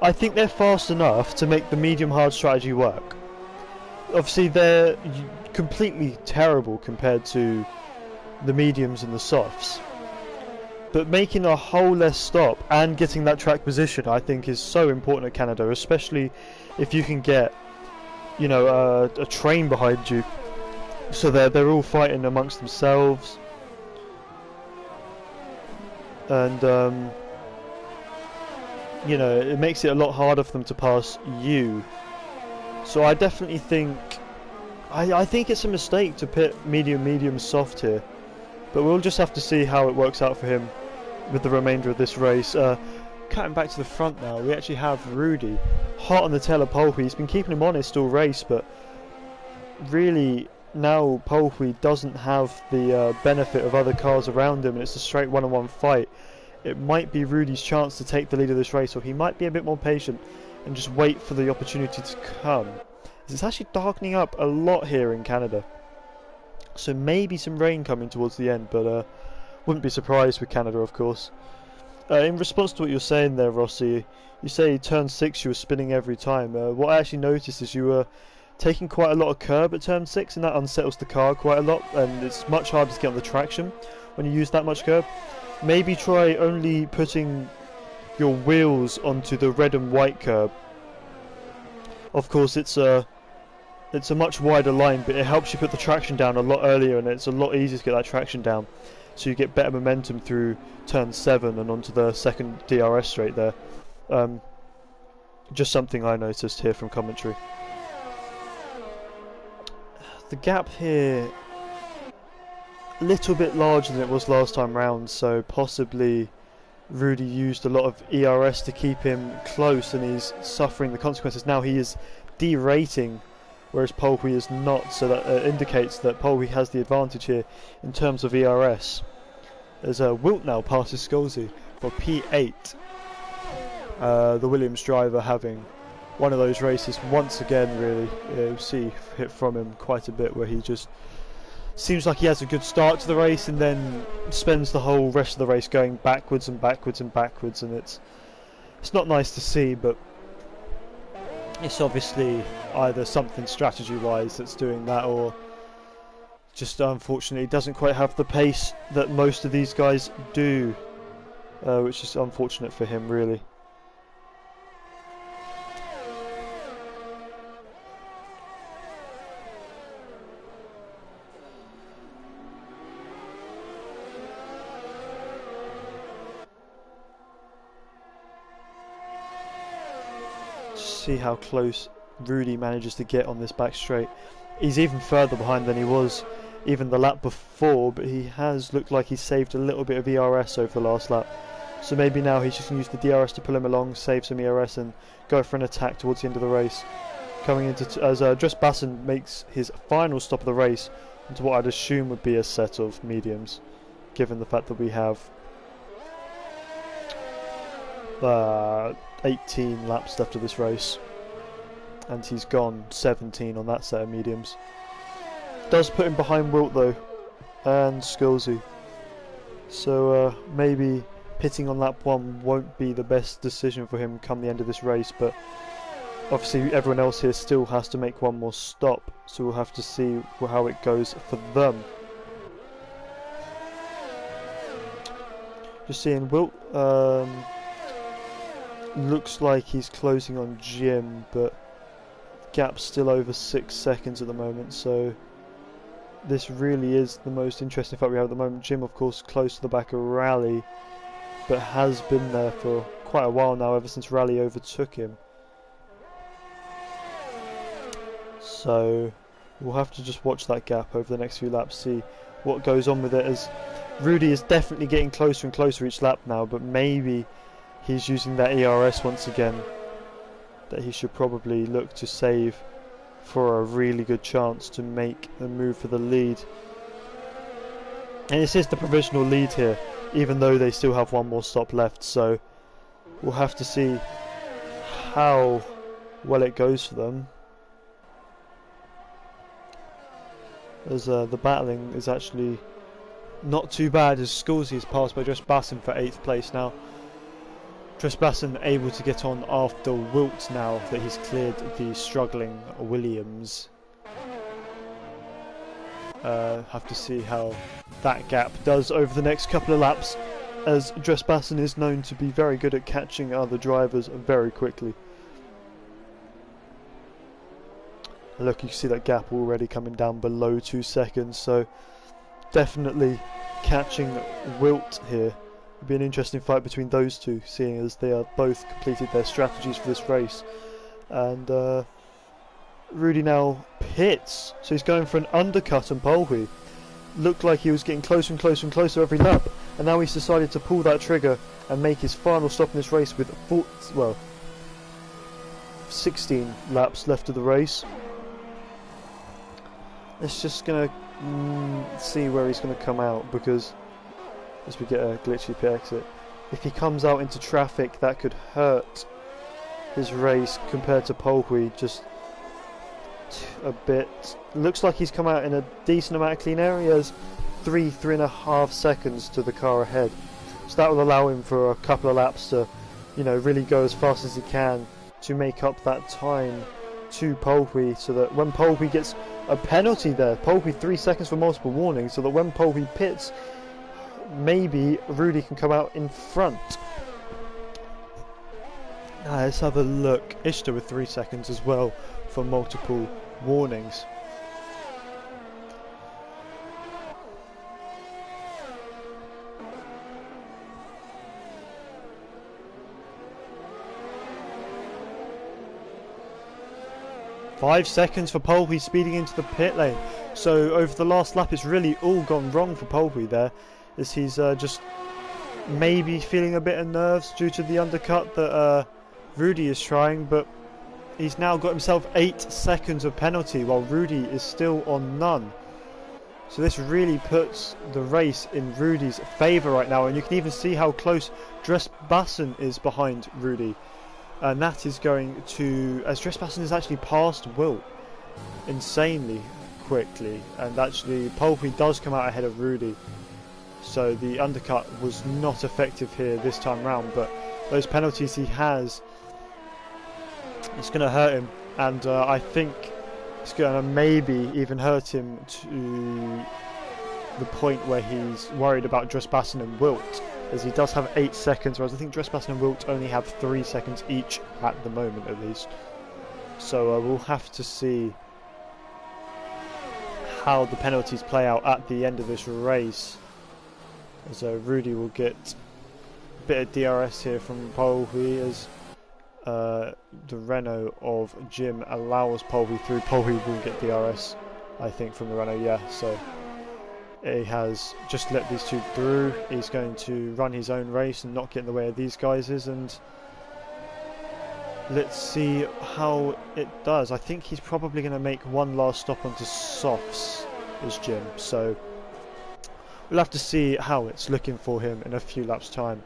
they're fast enough to make the medium hard strategy work. Obviously they're completely terrible compared to the mediums and the softs, but making a whole less stop and getting that track position, I think, is so important at Canada, especially if you can get, you know, a train behind you, so they're all fighting amongst themselves, and you know, it makes it a lot harder for them to pass you. So I definitely think, I think it's a mistake to pit medium soft here, but we'll just have to see how it works out for him with the remainder of this race. Cutting back to the front now, we actually have Rudy hot on the tail of Polwy. He's been keeping him honest all race, but really now Polwy doesn't have the benefit of other cars around him, and it's a straight one-on-one fight. It might be Rudy's chance to take the lead of this race, or he might be a bit more patient and just wait for the opportunity to come. It's actually darkening up a lot here in Canada, so maybe some rain coming towards the end, but wouldn't be surprised with Canada, of course. In response to what you're saying there, Rossi, you say turn 6 you were spinning every time. What I actually noticed is you were taking quite a lot of curb at turn 6, and that unsettles the car quite a lot, and it's much harder to get on the traction when you use that much curb. Maybe try only putting your wheels onto the red and white curb. Of course, it's a much wider line, but it helps you put the traction down a lot earlier, and it's a lot easier to get that traction down, so you get better momentum through turn 7 and onto the second DRS straight there. Just something I noticed here from commentary. The gap here, a little bit larger than it was last time round, so possibly Rudy used a lot of ERS to keep him close, and he's suffering the consequences. Now he is derating, whereas Polwy is not, so that indicates that Polwy has the advantage here in terms of ERS. As Wilt now passes Scholzy for P8. The Williams driver having one of those races once again, really. You see hit from him quite a bit, where he just seems like he has a good start to the race and then spends the whole rest of the race going backwards and backwards and backwards, and it's not nice to see, but it's obviously either something strategy wise that's doing that, or just unfortunately doesn't quite have the pace that most of these guys do, which is unfortunate for him, really. just see how close Rudy manages to get on this back straight. He's even further behind than he was even the lap before, but he has looked like he's saved a little bit of ERS over the last lap. So maybe now he's just going to use the DRS to pull him along, save some ERS and go for an attack towards the end of the race. Coming into as Drs Zones makes his final stop of the race into what I'd assume would be a set of mediums, given the fact that we have 18 laps left of this race, and he's gone 17 on that set of mediums. Does put him behind Wilt though, and Skulzy. So maybe pitting on lap 1 won't be the best decision for him come the end of this race, but obviously everyone else here still has to make one more stop, so we'll have to see how it goes for them. Just seeing Wilt looks like he's closing on Jim, but gap's still over 6 seconds at the moment, so this really is the most interesting fight we have at the moment. Jim, of course, close to the back of Rally, but has been there for quite a while now, ever since Rally overtook him. So we'll have to just watch that gap over the next few laps, see what goes on with it, as Rudy is definitely getting closer and closer each lap now, but maybe he's using that ERS once again that he should probably look to save for a really good chance to make the move for the lead. And this is the provisional lead here, even though they still have one more stop left, so we'll have to see how well it goes for them. As the battling is actually not too bad, as Skulzy is passed by Drs Zones for 8th place now. Drs Zones able to get on after Wilt now that he's cleared the struggling Williams. Have to see how that gap does over the next couple of laps, as Drs Zones is known to be very good at catching other drivers very quickly. Look, you can see that gap already coming down below 2 seconds, so definitely catching Wilt here. It'll be an interesting fight between those two, seeing as they are both completed their strategies for this race. And Rudy now pits, so he's going for an undercut on Polhui. Looked like he was getting closer and closer and closer every lap, and now he's decided to pull that trigger and make his final stop in this race with 16 laps left of the race. It's just gonna see where he's gonna come out, because as we get a glitchy pit exit, if he comes out into traffic, that could hurt his race compared to Polhui just a bit. Looks like he's come out in a decent amount of clean air. He has 3.5 seconds to the car ahead, so that will allow him for a couple of laps to, you know, really go as fast as he can to make up that time to Polhui, so that when Polhui gets a penalty there, Polhui 3 seconds for multiple warnings, so that when Polhui pits, maybe Rudy can come out in front. Let's have a look. Ishtar with 3 seconds as well for multiple warnings. Five seconds for Polhui speeding into the pit lane. So over the last lap, it's really all gone wrong for Polhui there, as he's just maybe feeling a bit of nerves due to the undercut that Rudy is trying, but he's now got himself 8 seconds of penalty while Rudy is still on none. So this really puts the race in Rudy's favour right now, and you can even see how close Drs Zones is behind Rudy. And that is going to, as Drs Zones is actually past Wilt insanely quickly, and actually Polhui does come out ahead of Rudy, so the undercut was not effective here this time round, but those penalties he has, it's going to hurt him, and I think it's going to maybe even hurt him to the point where he's worried about Drs Zones and Wilt, as he does have 8 seconds, whereas I think Drs Zones and Wilt only have 3 seconds each at the moment at least. So we'll have to see how the penalties play out at the end of this race, as Rudy will get a bit of DRS here from Polhui, as the Renault of Jim allows Polby through. Polby will get DRS, I think, from the Renault, yeah, so he has just let these two through. He's going to run his own race and not get in the way of these guys, and let's see how it does. I think he's probably going to make one last stop onto softs as Jim, so we'll have to see how it's looking for him in a few laps time,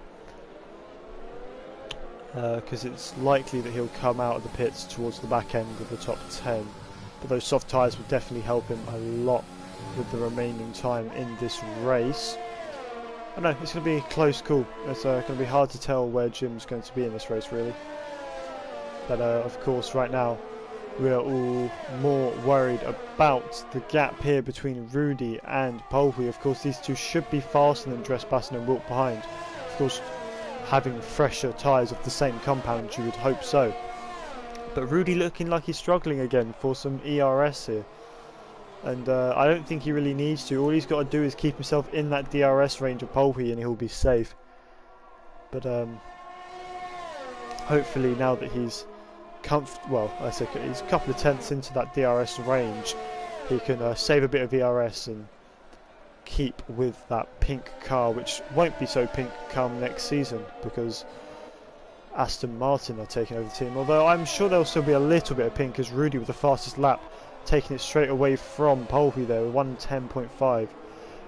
because it's likely that he'll come out of the pits towards the back end of the top 10, but those soft tyres will definitely help him a lot with the remaining time in this race. I know it's going to be a close call. It's going to be hard to tell where Jim's going to be in this race, really. But of course, right now we are all more worried about the gap here between Rudy and Polby. Of course, these two should be faster than Drs Bassen and Wilk behind. Of course, having fresher tyres of the same compound, you would hope so. But Rudy looking like he's struggling again for some ERS here. And I don't think he really needs to. All he's got to do is keep himself in that DRS range of Polby and he'll be safe. But hopefully now that he's I say he's a couple of tenths into that DRS range, he can save a bit of ERS and keep with that pink car, which won't be so pink come next season because Aston Martin are taking over the team. Although I'm sure there'll still be a little bit of pink, as Rudy with the fastest lap, taking it straight away from Polby there with 1:10.5.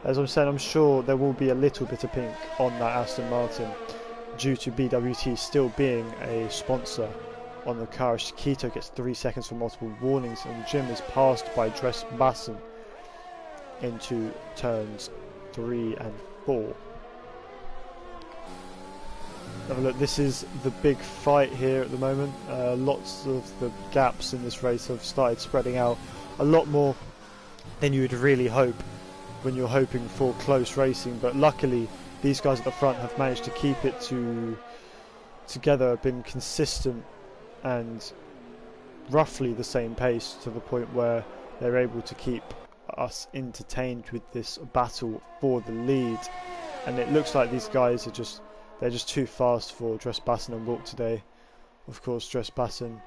As I'm saying, I'm sure there will be a little bit of pink on that Aston Martin due to BWT still being a sponsor on the car. Chiquito gets 3 seconds for multiple warnings, and Jim is passed by Drs Bassen into turns 3 and 4. Have a look, this is the big fight here at the moment. Lots of the gaps in this race have started spreading out a lot more than you would really hope when you're hoping for close racing, but luckily these guys at the front have managed to keep it together, been consistent and roughly the same pace to the point where they're able to keep us entertained with this battle for the lead. And it looks like these guys are they're just too fast for Drs Bassen and Wilk today. Of course, Drs Bassen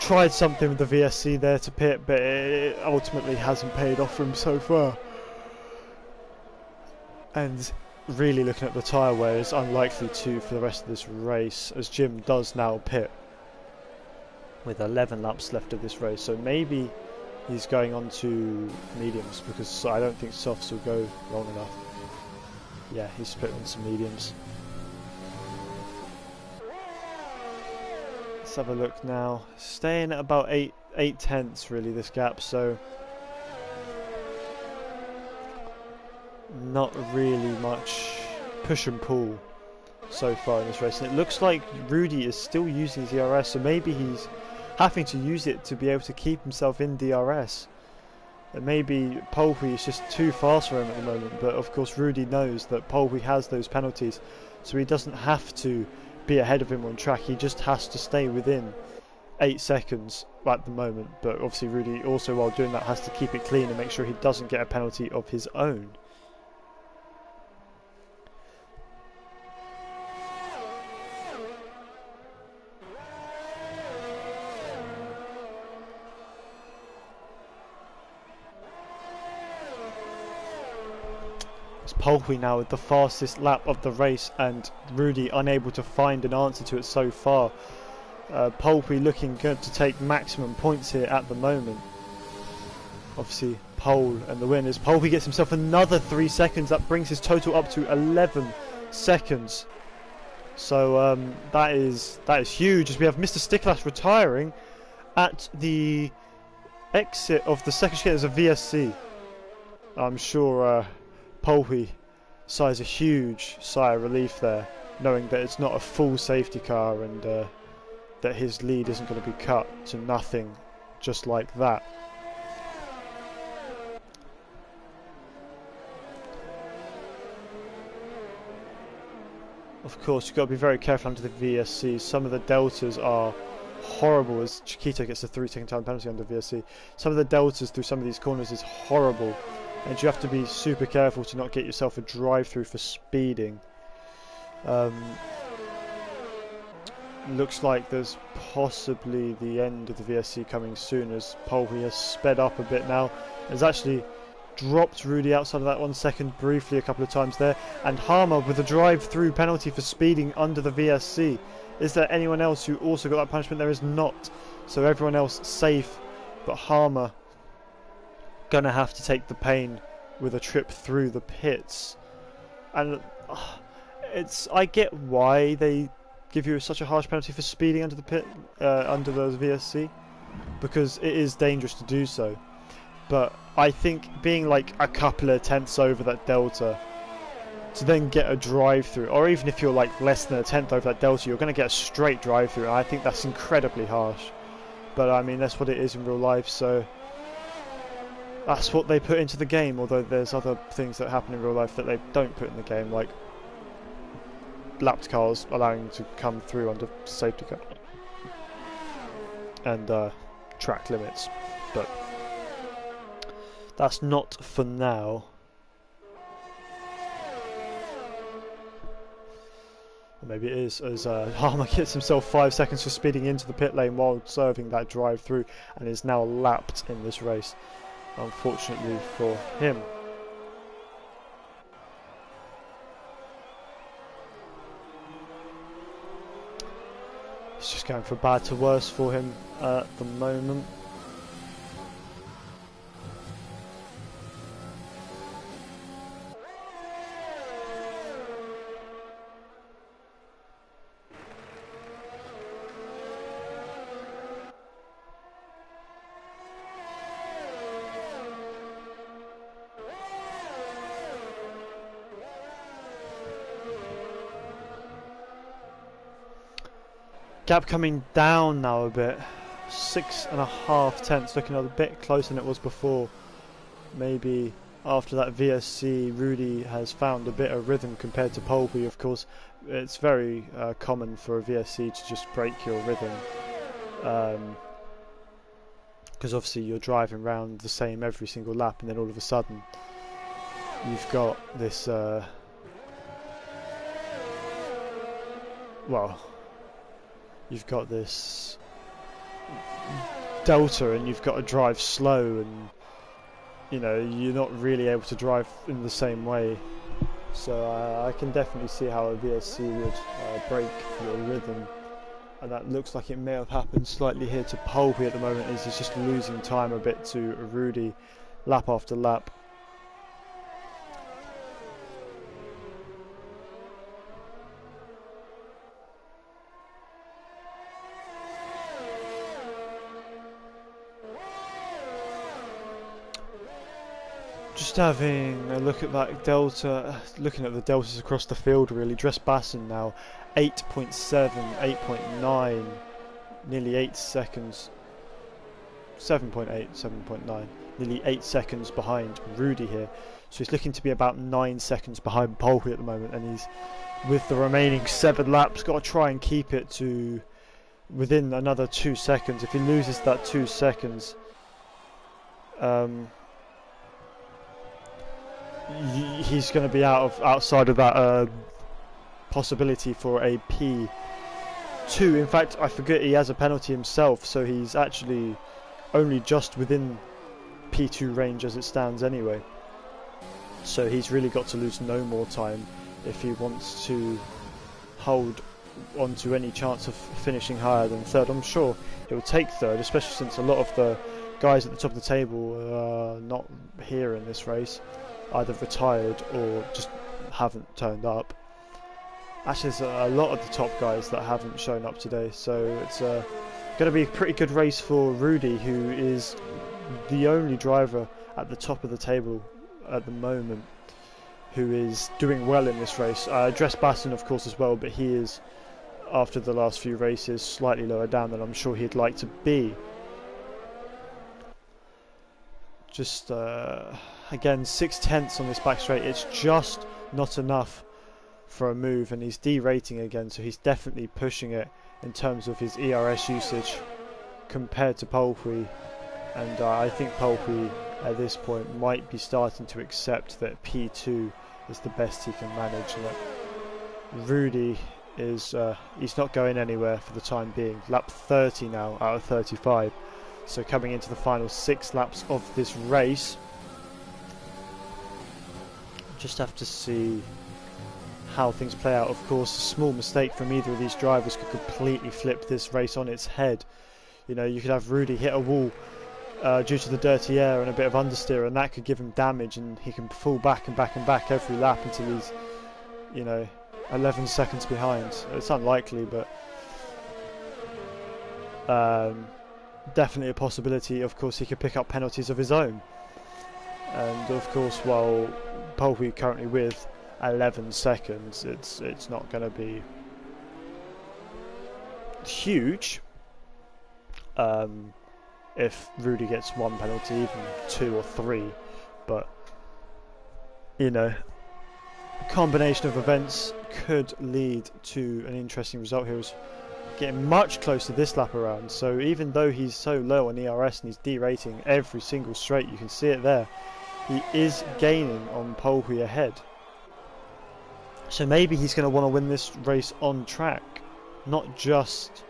tried something with the VSC there to pit, but it ultimately hasn't paid off for him so far. And really looking at the tyre wear, it's unlikely to for the rest of this race, as Jim does now pit with 11 laps left of this race. So maybe he's going on to mediums, because I don't think softs will go long enough. Yeah, he's put on some mediums. Let's have a look now. Staying at about 8 tenths really, this gap, so not really much push and pull so far in this race. And it looks like Rudy is still using his DRS, so maybe he's having to use it to be able to keep himself in DRS. And maybe Polby is just too fast for him at the moment, but of course Rudy knows that Polby has those penalties, so he doesn't have to be ahead of him on track. He just has to stay within 8 seconds at the moment, but obviously Rudy also, while doing that, has to keep it clean and make sure he doesn't get a penalty of his own. Polby now with the fastest lap of the race, and Rudy unable to find an answer to it so far. Polby looking good to take maximum points here at the moment. Obviously pole and the win, as Polby gets himself another 3 seconds. That brings his total up to 11 seconds. So that is huge, as we have Mr. Sticklash retiring at the exit of the second chicane as a VSC. I'm sure Polby sighs a huge sigh of relief there, knowing that it's not a full safety car and that his lead isn't going to be cut to nothing just like that. Of course, you've got to be very careful under the VSC. Some of the deltas are horrible, as Chiquito gets a 3-second time penalty under VSC. Some of the deltas through some of these corners is horrible, and you have to be super careful to not get yourself a drive-through for speeding. looks like there's possibly the end of the VSC coming soon, as Polby has sped up a bit now. Has actually dropped Rudy outside of that 1 second briefly a couple of times there, and Harmer with a drive-through penalty for speeding under the VSC. Is there anyone else who also got that punishment? There is not. So everyone else safe, but Harmer gonna have to take the pain with a trip through the pits. And I get why they give you such a harsh penalty for speeding under the pit, under the VSC, because it is dangerous to do so. But I think being like a couple of tenths over that delta to then get a drive-through, or even if you're like less than a tenth over that delta, you're going to get a straight drive-through, and I think that's incredibly harsh. But I mean, that's what it is in real life, so that's what they put into the game, although there's other things that happen in real life that they don't put in the game, like lapped cars allowing to come through under safety car and track limits. But that's not for now. Or maybe it is, as Harmer gets himself 5 seconds for speeding into the pit lane while serving that drive through, and is now lapped in this race, unfortunately for him. It's just going from bad to worse for him at the moment. Gap coming down now a bit, 6.5 tenths, looking a bit closer than it was before. Maybe after that VSC, Rudy has found a bit of rhythm compared to Polby. Of course, it's very common for a VSC to just break your rhythm, because obviously you're driving around the same every single lap, and then all of a sudden you've got this you've got this delta, and you've got to drive slow, and you know, you're not really able to drive in the same way. So I can definitely see how a VSC would break your rhythm, and that looks like it may have happened slightly here to Polby at the moment, as he's just losing time a bit to Rudy lap after lap. Just having a look at that delta, looking at the deltas across the field really. Drs Basson now 8.7, 8.9, nearly 8 seconds, 7.8, 7.9, nearly 8 seconds behind Rudy here. So he's looking to be about 9 seconds behind Polby at the moment, and he's, with the remaining 7 laps, got to try and keep it to within another 2 seconds. If he loses that 2 seconds, he's going to be outside of that possibility for a P2. In fact, I forget he has a penalty himself, so he's actually only just within P2 range as it stands anyway. So he's really got to lose no more time if he wants to hold on to any chance of finishing higher than third. I'm sure he'll take third, especially since a lot of the guys at the top of the table are not here in this race, either retired or just haven't turned up. Actually, there's a lot of the top guys that haven't shown up today, so it's going to be a pretty good race for Rudy, who is the only driver at the top of the table at the moment who is doing well in this race. Drs Basson, of course, as well, but he is, after the last few races, slightly lower down than I'm sure he'd like to be. Just again, 6 tenths on this back straight. It's just not enough for a move, and he's derating again, so he's definitely pushing it in terms of his ERS usage compared to Polby. And I think Polby at this point might be starting to accept that P2 is the best he can manage, and that Rudy is he's not going anywhere for the time being. Lap 30 now out of 35. So coming into the final 6 laps of this race. Just have to see how things play out. Of course, a small mistake from either of these drivers could completely flip this race on its head. You know, you could have Rudy hit a wall due to the dirty air and a bit of understeer, and that could give him damage, and he can fall back and back and back every lap until he's, you know, 11 seconds behind. It's unlikely, but definitely a possibility. Of course, he could pick up penalties of his own, and of course, while Prix currently with 11 seconds, it's not going to be huge if Rudy gets 1 penalty, even 2 or 3, but you know, a combination of events could lead to an interesting result here. Is getting much closer this lap around, so even though he's so low on ERS and he's derating every single straight, you can see it there, he is gaining on Prix ahead. So maybe he's going to want to win this race on track, not just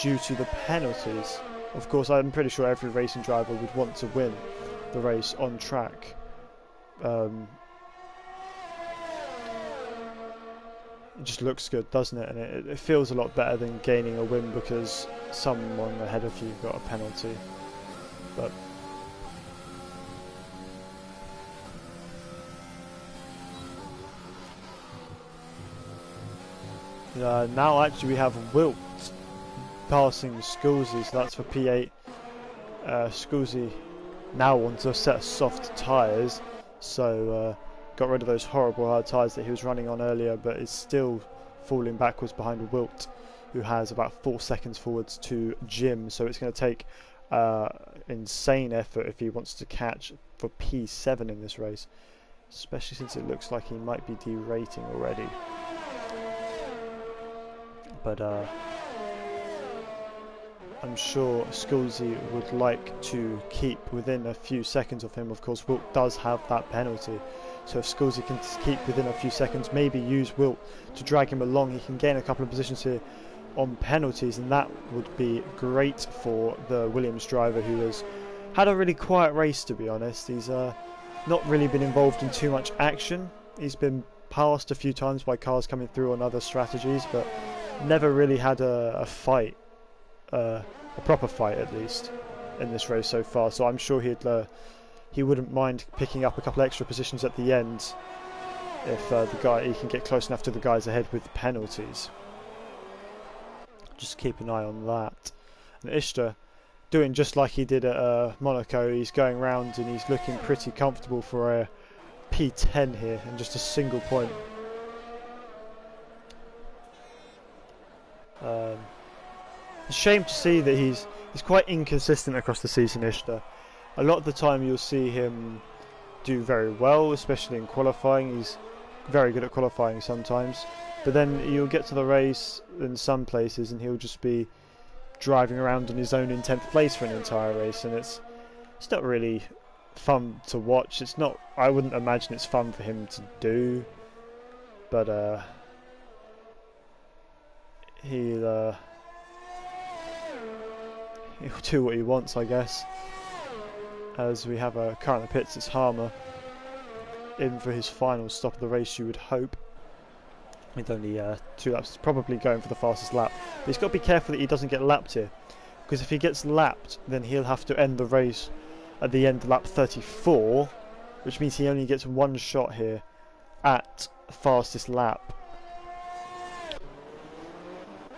due to the penalties. Of course, I'm pretty sure every racing driver would want to win the race on track. It just looks good, doesn't it? And it feels a lot better than gaining a win because someone ahead of you got a penalty. But now actually we have Wilt passing Scully, so that's for P8. Scully now wants a set of soft tyres, so got rid of those horrible hard tyres that he was running on earlier, but is still falling backwards behind Wilt, who has about 4 seconds forwards to Jim, so it's going to take insane effort if he wants to catch for P7 in this race, especially since it looks like he might be derating already. But I'm sure Scully would like to keep within a few seconds of him. Of course, Wilt does have that penalty, so if Scully can keep within a few seconds, maybe use Wilt to drag him along, he can gain a couple of positions here on penalties, and that would be great for the Williams driver, who has had a really quiet race, to be honest. He's not really been involved in too much action. He's been passed a few times by cars coming through on other strategies, but never really had a fight, a proper fight at least, in this race so far. So I'm sure he wouldn't mind picking up a couple extra positions at the end if he can get close enough to the guys ahead with penalties. Just keep an eye on that. And Ishtar doing just like he did at Monaco. He's going round and he's looking pretty comfortable for a P10 here and just a single point. A shame to see that he's quite inconsistent across the season, Ishtar. A lot of the time you'll see him do very well, especially in qualifying. He's very good at qualifying sometimes, but then you'll get to the race in some places and he'll just be driving around on his own in 10th place for an entire race, and it's not really fun to watch. It's not. I wouldn't imagine it's fun for him to do, but he'll do what he wants, I guess. As we have a car in the pits, it's Harmer in for his final stop of the race, you would hope, with only 2 laps. He's probably going for the fastest lap, but he's got to be careful that he doesn't get lapped here, because if he gets lapped then he'll have to end the race at the end of lap 34, which means he only gets 1 shot here at fastest lap.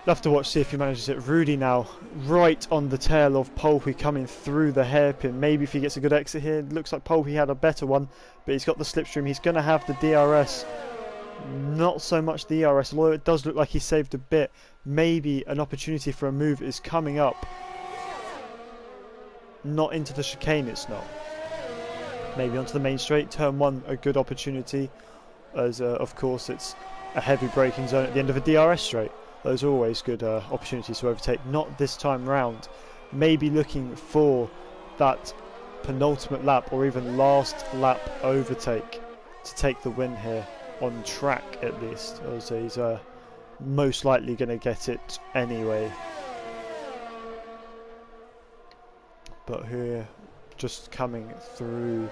Love to watch, see if he manages it. Rudy now right on the tail of Prix, coming through the hairpin. Maybe if he gets a good exit here. It looks like Prix had a better one, but he's got the slipstream. He's going to have the DRS. Not so much the ERS, although it does look like he saved a bit. Maybe an opportunity for a move is coming up. Not into the chicane, it's not. Maybe onto the main straight. Turn 1, a good opportunity, as of course it's a heavy braking zone at the end of a DRS straight. Those are always good opportunities to overtake. Not this time round. Maybe looking for that penultimate lap or even last lap overtake to take the win here, on track at least, as he's most likely going to get it anyway. But here, just coming through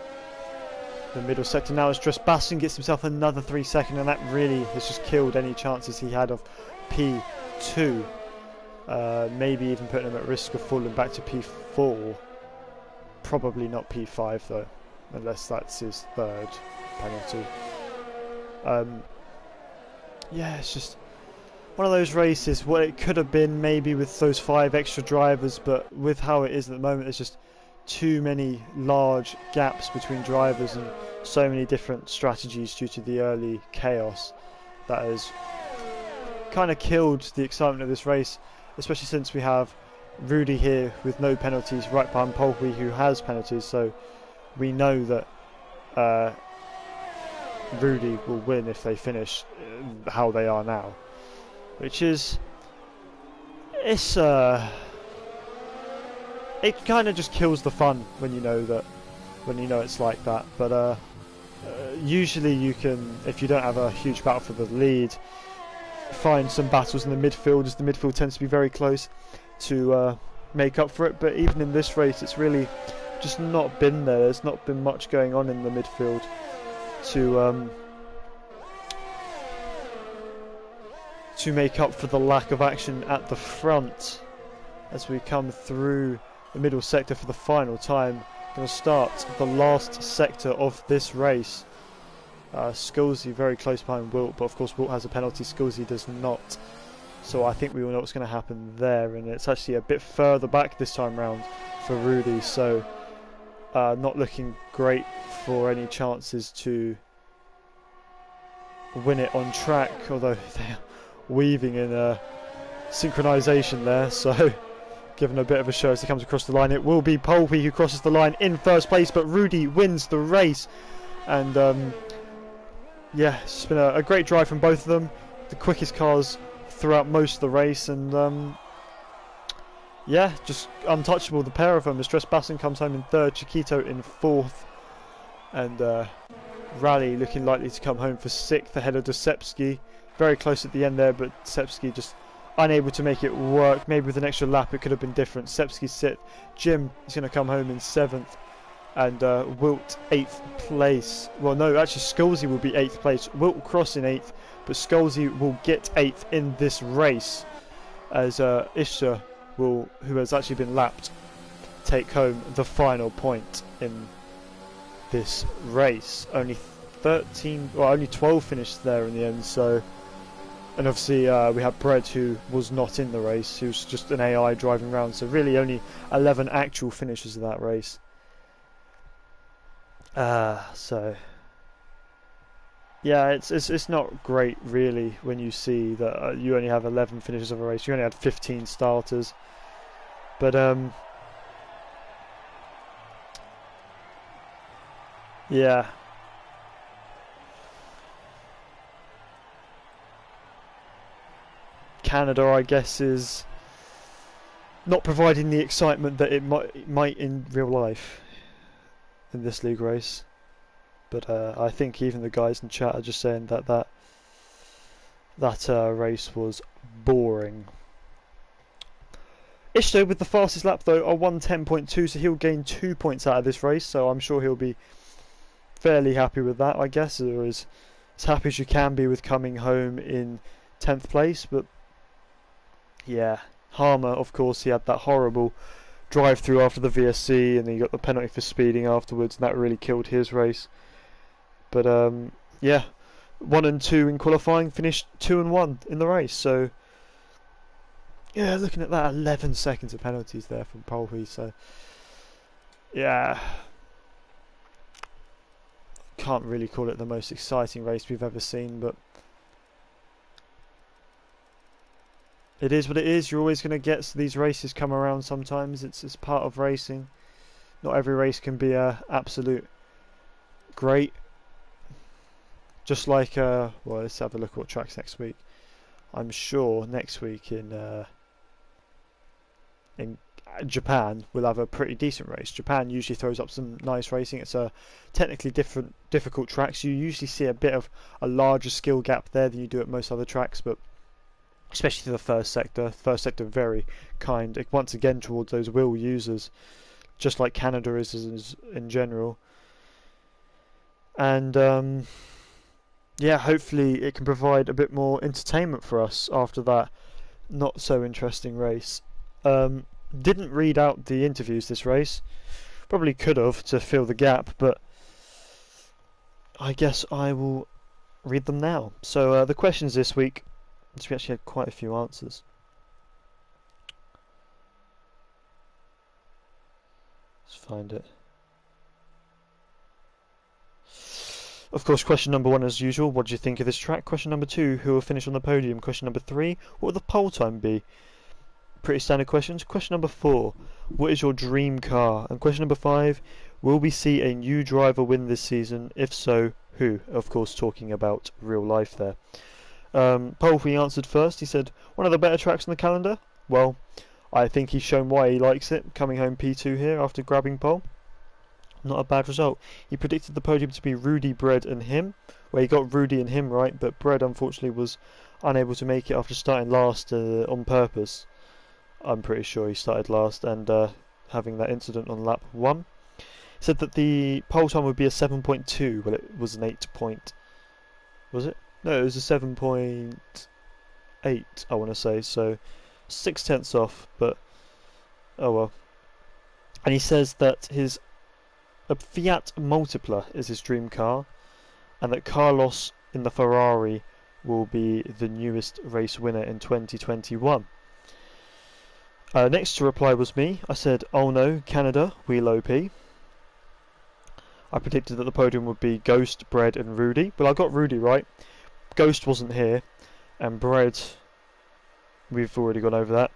the middle sector now, as Drs Zones gets himself another 3 seconds, and that really has just killed any chances he had of P2. Maybe even putting him at risk of falling back to P4. Probably not P5 though, unless that's his third penalty. Yeah, it's just one of those races what it could have been maybe with those 5 extra drivers, but with how it is at the moment, there's just too many large gaps between drivers and so many different strategies due to the early chaos that has kind of killed the excitement of this race, especially since we have Rudy here with no penalties right behind Prix, who has penalties, so we know that Rudy will win if they finish how they are now, which is it kind of just kills the fun when you know it's like that. But usually you can, if you don't have a huge battle for the lead, find some battles in the midfield, as the midfield tends to be very close to make up for it. But even in this race, it's really just not been there. There's not been much going on in the midfield to make up for the lack of action at the front. As we come through the middle sector for the final time, going to start the last sector of this race. Scully very close behind Wilt, but of course Wilt has a penalty, Scully does not. So I think we all know what's going to happen there, and it's actually a bit further back this time round for Rudy, so not looking great for any chances to win it on track, although they're weaving in synchronisation there, so given a bit of a show as he comes across the line. It will be Prix who crosses the line in first place, but Rudy wins the race, and yeah, it's been a great drive from both of them, the quickest cars throughout most of the race, and yeah, just untouchable, the pair of them, as Drs Zones comes home in third, Chiquito in fourth, and Rally looking likely to come home for sixth ahead of Dusepsky. Very close at the end there, but Sepsky just unable to make it work. Maybe with an extra lap it could have been different. Sepsky sit. Jim is going to come home in seventh, and Wilt 8th place. Well, no, actually Scully will be 8th place. Wilt will cross in 8th, but Scully will get 8th in this race, as Isha will, who has actually been lapped, take home the final point in this race. Only 12 finished there in the end, so. And obviously we had Brett, who was not in the race, he was just an AI driving around, so really only 11 actual finishes of that race. So yeah, it's not great really when you see that you only have 11 finishes of a race. You only had 15 starters, but yeah. Canada, I guess, is not providing the excitement that it might in real life in this league race. But I think even the guys in chat are just saying that race was boring. Ishto with the fastest lap though, a 1:10.2, so he'll gain 2 points out of this race. So I'm sure he'll be fairly happy with that, I guess, or as happy as you can be with coming home in 10th place. But yeah, Harmer, of course, he had that horrible drive through after the VSC, and then he got the penalty for speeding afterwards, and that really killed his race. But yeah, 1 and 2 in qualifying, finished 2 and 1 in the race. So yeah, looking at that, 11 seconds of penalties there from Prix. So yeah, can't really call it the most exciting race we've ever seen, but it is what it is. You're always going to get these races come around sometimes. It's part of racing. Not every race can be absolute great. Just like, well, let's have a look at what tracks next week. I'm sure next week in Japan we'll have a pretty decent race. Japan usually throws up some nice racing. It's a technically difficult tracks. You usually see a bit of a larger skill gap there than you do at most other tracks, but especially the first sector. First sector very kind, once again, towards those wheel users, just like Canada is in general. And yeah, hopefully it can provide a bit more entertainment for us after that not so interesting race. Didn't read out the interviews this race. Probably could have to fill the gap, but I guess I will read them now. So the questions this week, we actually had quite a few answers. Let's find it. Of course, question number 1 as usual, what do you think of this track? Question number 2, who will finish on the podium? Question number 3, what will the pole time be? Pretty standard questions. Question number 4, what is your dream car? And question number 5, will we see a new driver win this season? If so, who? Of course, talking about real life there. Polfy answered first. He said, one of the better tracks on the calendar? Well, I think he's shown why he likes it, coming home P2 here after grabbing pole. Not a bad result. He predicted the podium to be Rudy, Bread and him. Well, he got Rudy and him right, but Bread unfortunately was unable to make it after starting last on purpose. I'm pretty sure he started last and having that incident on lap 1. He said that the pole time would be a 7.2. Well, it was an 8 point. Was it? No, it was a 7.8, I want to say. So 0.6 off, but oh well. And he says that a Fiat Multipla is his dream car, and that Carlos in the Ferrari will be the newest race winner in 2021. Next to reply was me. I said, oh no, Canada, wheel OP. I predicted that the podium would be Ghost, Bread and Rudy. Well, I got Rudy right. Ghost wasn't here, and Bread, we've already gone over that.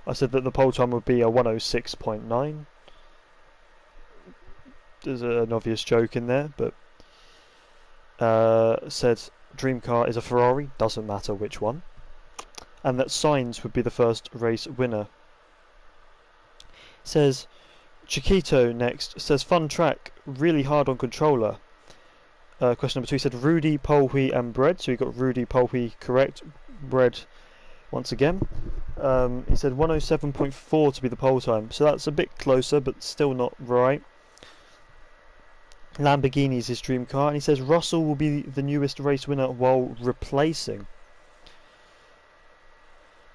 I said that the pole time would be a 106.9. There's an obvious joke in there, but said dream car is a Ferrari, doesn't matter which one, and that Sainz would be the first race winner. Says Chiquito next, says fun track, really hard on controller. Question number 2 said Rudy, Polwy and Bread, so he got Rudy, Polwy correct, Bread once again. He said 107.4 to be the pole time, so that's a bit closer but still not right. Lamborghini is his dream car, and he says Russell will be the newest race winner while replacing.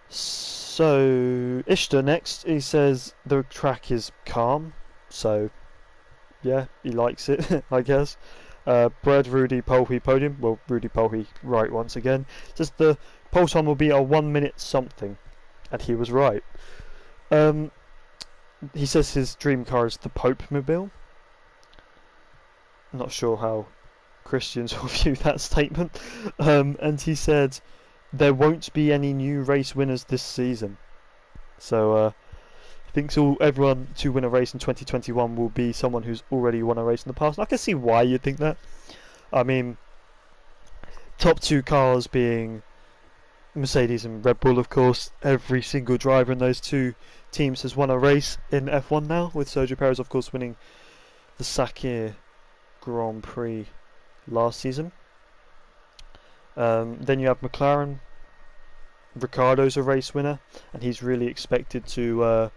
So Ishtar next, he says the track is calm, so yeah, he likes it, I guess. Bread, Rudy, Polwy, podium. Well, Rudy, Polwy, right once again. Says the pole time will be a 1 minute something, and he was right. He says his dream car is the Pope Mobile. Not sure how Christians will view that statement. And he said there won't be any new race winners this season. So I think everyone to win a race in 2021 will be someone who's already won a race in the past. I can see why you'd think that. I mean, top 2 cars being Mercedes and Red Bull, of course. Every single driver in those 2 teams has won a race in F1 now, with Sergio Perez, of course, winning the Sakir Grand Prix last season. Then you have McLaren. Ricciardo's a race winner, and he's really expected to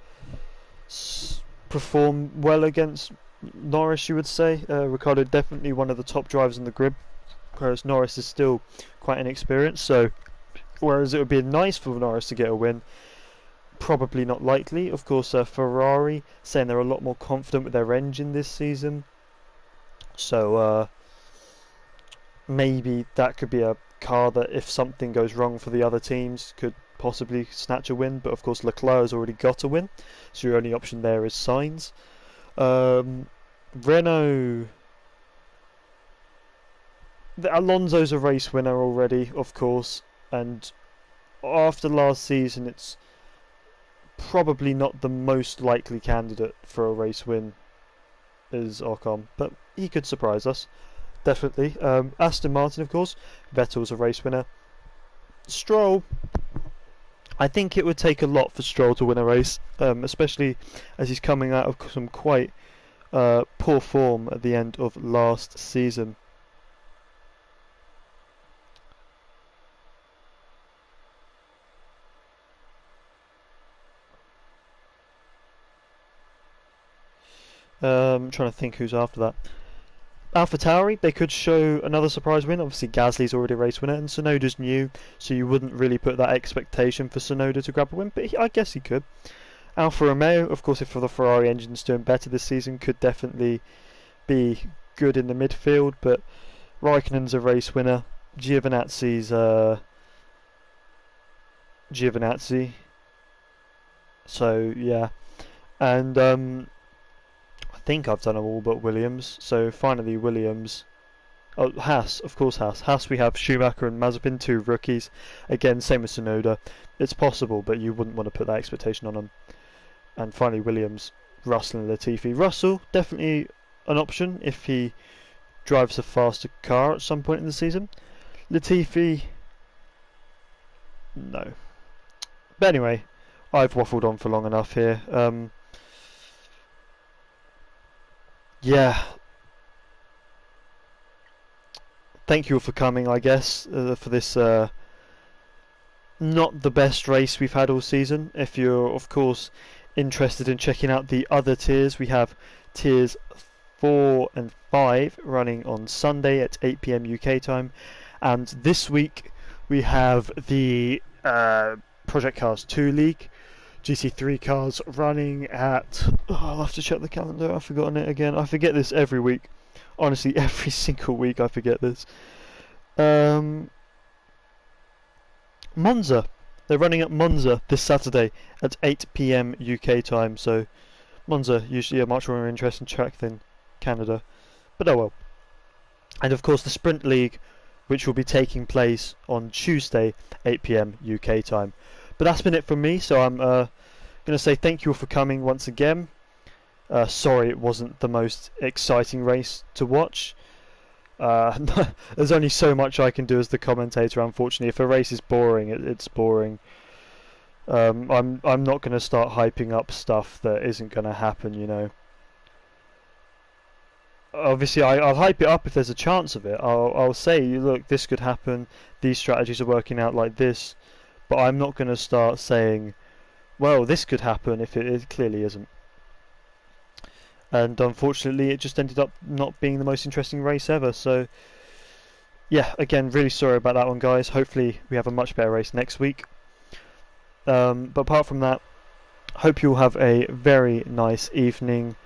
perform well against Norris, you would say. Ricciardo definitely one of the top drivers in the grid, whereas Norris is still quite inexperienced. So whereas it would be nice for Norris to get a win, probably not likely. Of course, Ferrari saying they're a lot more confident with their engine this season. So maybe that could be a car that, if something goes wrong for the other teams, could possibly snatch a win. But of course Leclerc has already got a win, so your only option there is Sainz. Renault, Alonso's a race winner already, of course, and after last season it's probably not the most likely candidate for a race win is Ocon, but he could surprise us, definitely. Aston Martin, of course, Vettel's a race winner. Stroll, I think it would take a lot for Stroll to win a race, especially as he's coming out of some quite poor form at the end of last season. Trying to think who's after that. AlphaTauri, they could show another surprise win. Obviously, Gasly's already a race winner, and Tsunoda's new, so you wouldn't really put that expectation for Tsunoda to grab a win, but I guess he could. Alfa Romeo, of course, if the Ferrari engine's doing better this season, could definitely be good in the midfield, but Raikkonen's a race winner. Giovinazzi's Giovinazzi. So yeah, and I think I've done them all but Williams. So finally Williams. Oh, Haas, of course Haas. Haas, we have Schumacher and Mazepin, 2 rookies. Again, same as Tsunoda. It's possible, but you wouldn't want to put that expectation on them. And finally Williams, Russell and Latifi. Russell, definitely an option if he drives a faster car at some point in the season. Latifi, no. But anyway, I've waffled on for long enough here. Yeah. Thank you all for coming, I guess, for this not the best race we've had all season. If you're, of course, interested in checking out the other tiers, we have tiers 4 and 5 running on Sunday at 8 PM UK time, and this week we have the Project Cars 2 League GT3 cars running at... Oh, I'll have to check the calendar, I've forgotten it again. I forget this every week. Honestly, every single week I forget this. Monza. They're running at Monza this Saturday at 8 PM UK time, so Monza usually a much more interesting track than Canada. But oh well. And of course the Sprint League, which will be taking place on Tuesday, 8 PM UK time. But that's been it from me, so I'm going to say thank you all for coming once again. Sorry it wasn't the most exciting race to watch. There's only so much I can do as the commentator, unfortunately. If a race is boring, it's boring. I'm not going to start hyping up stuff that isn't going to happen, you know. Obviously, I'll hype it up if there's a chance of it. I'll say, look, this could happen. These strategies are working out like this. But I'm not going to start saying, well, this could happen if it clearly isn't. And unfortunately, it just ended up not being the most interesting race ever. So, yeah, again, really sorry about that one, guys. Hopefully, we have a much better race next week. But apart from that, hope you all have a very nice evening.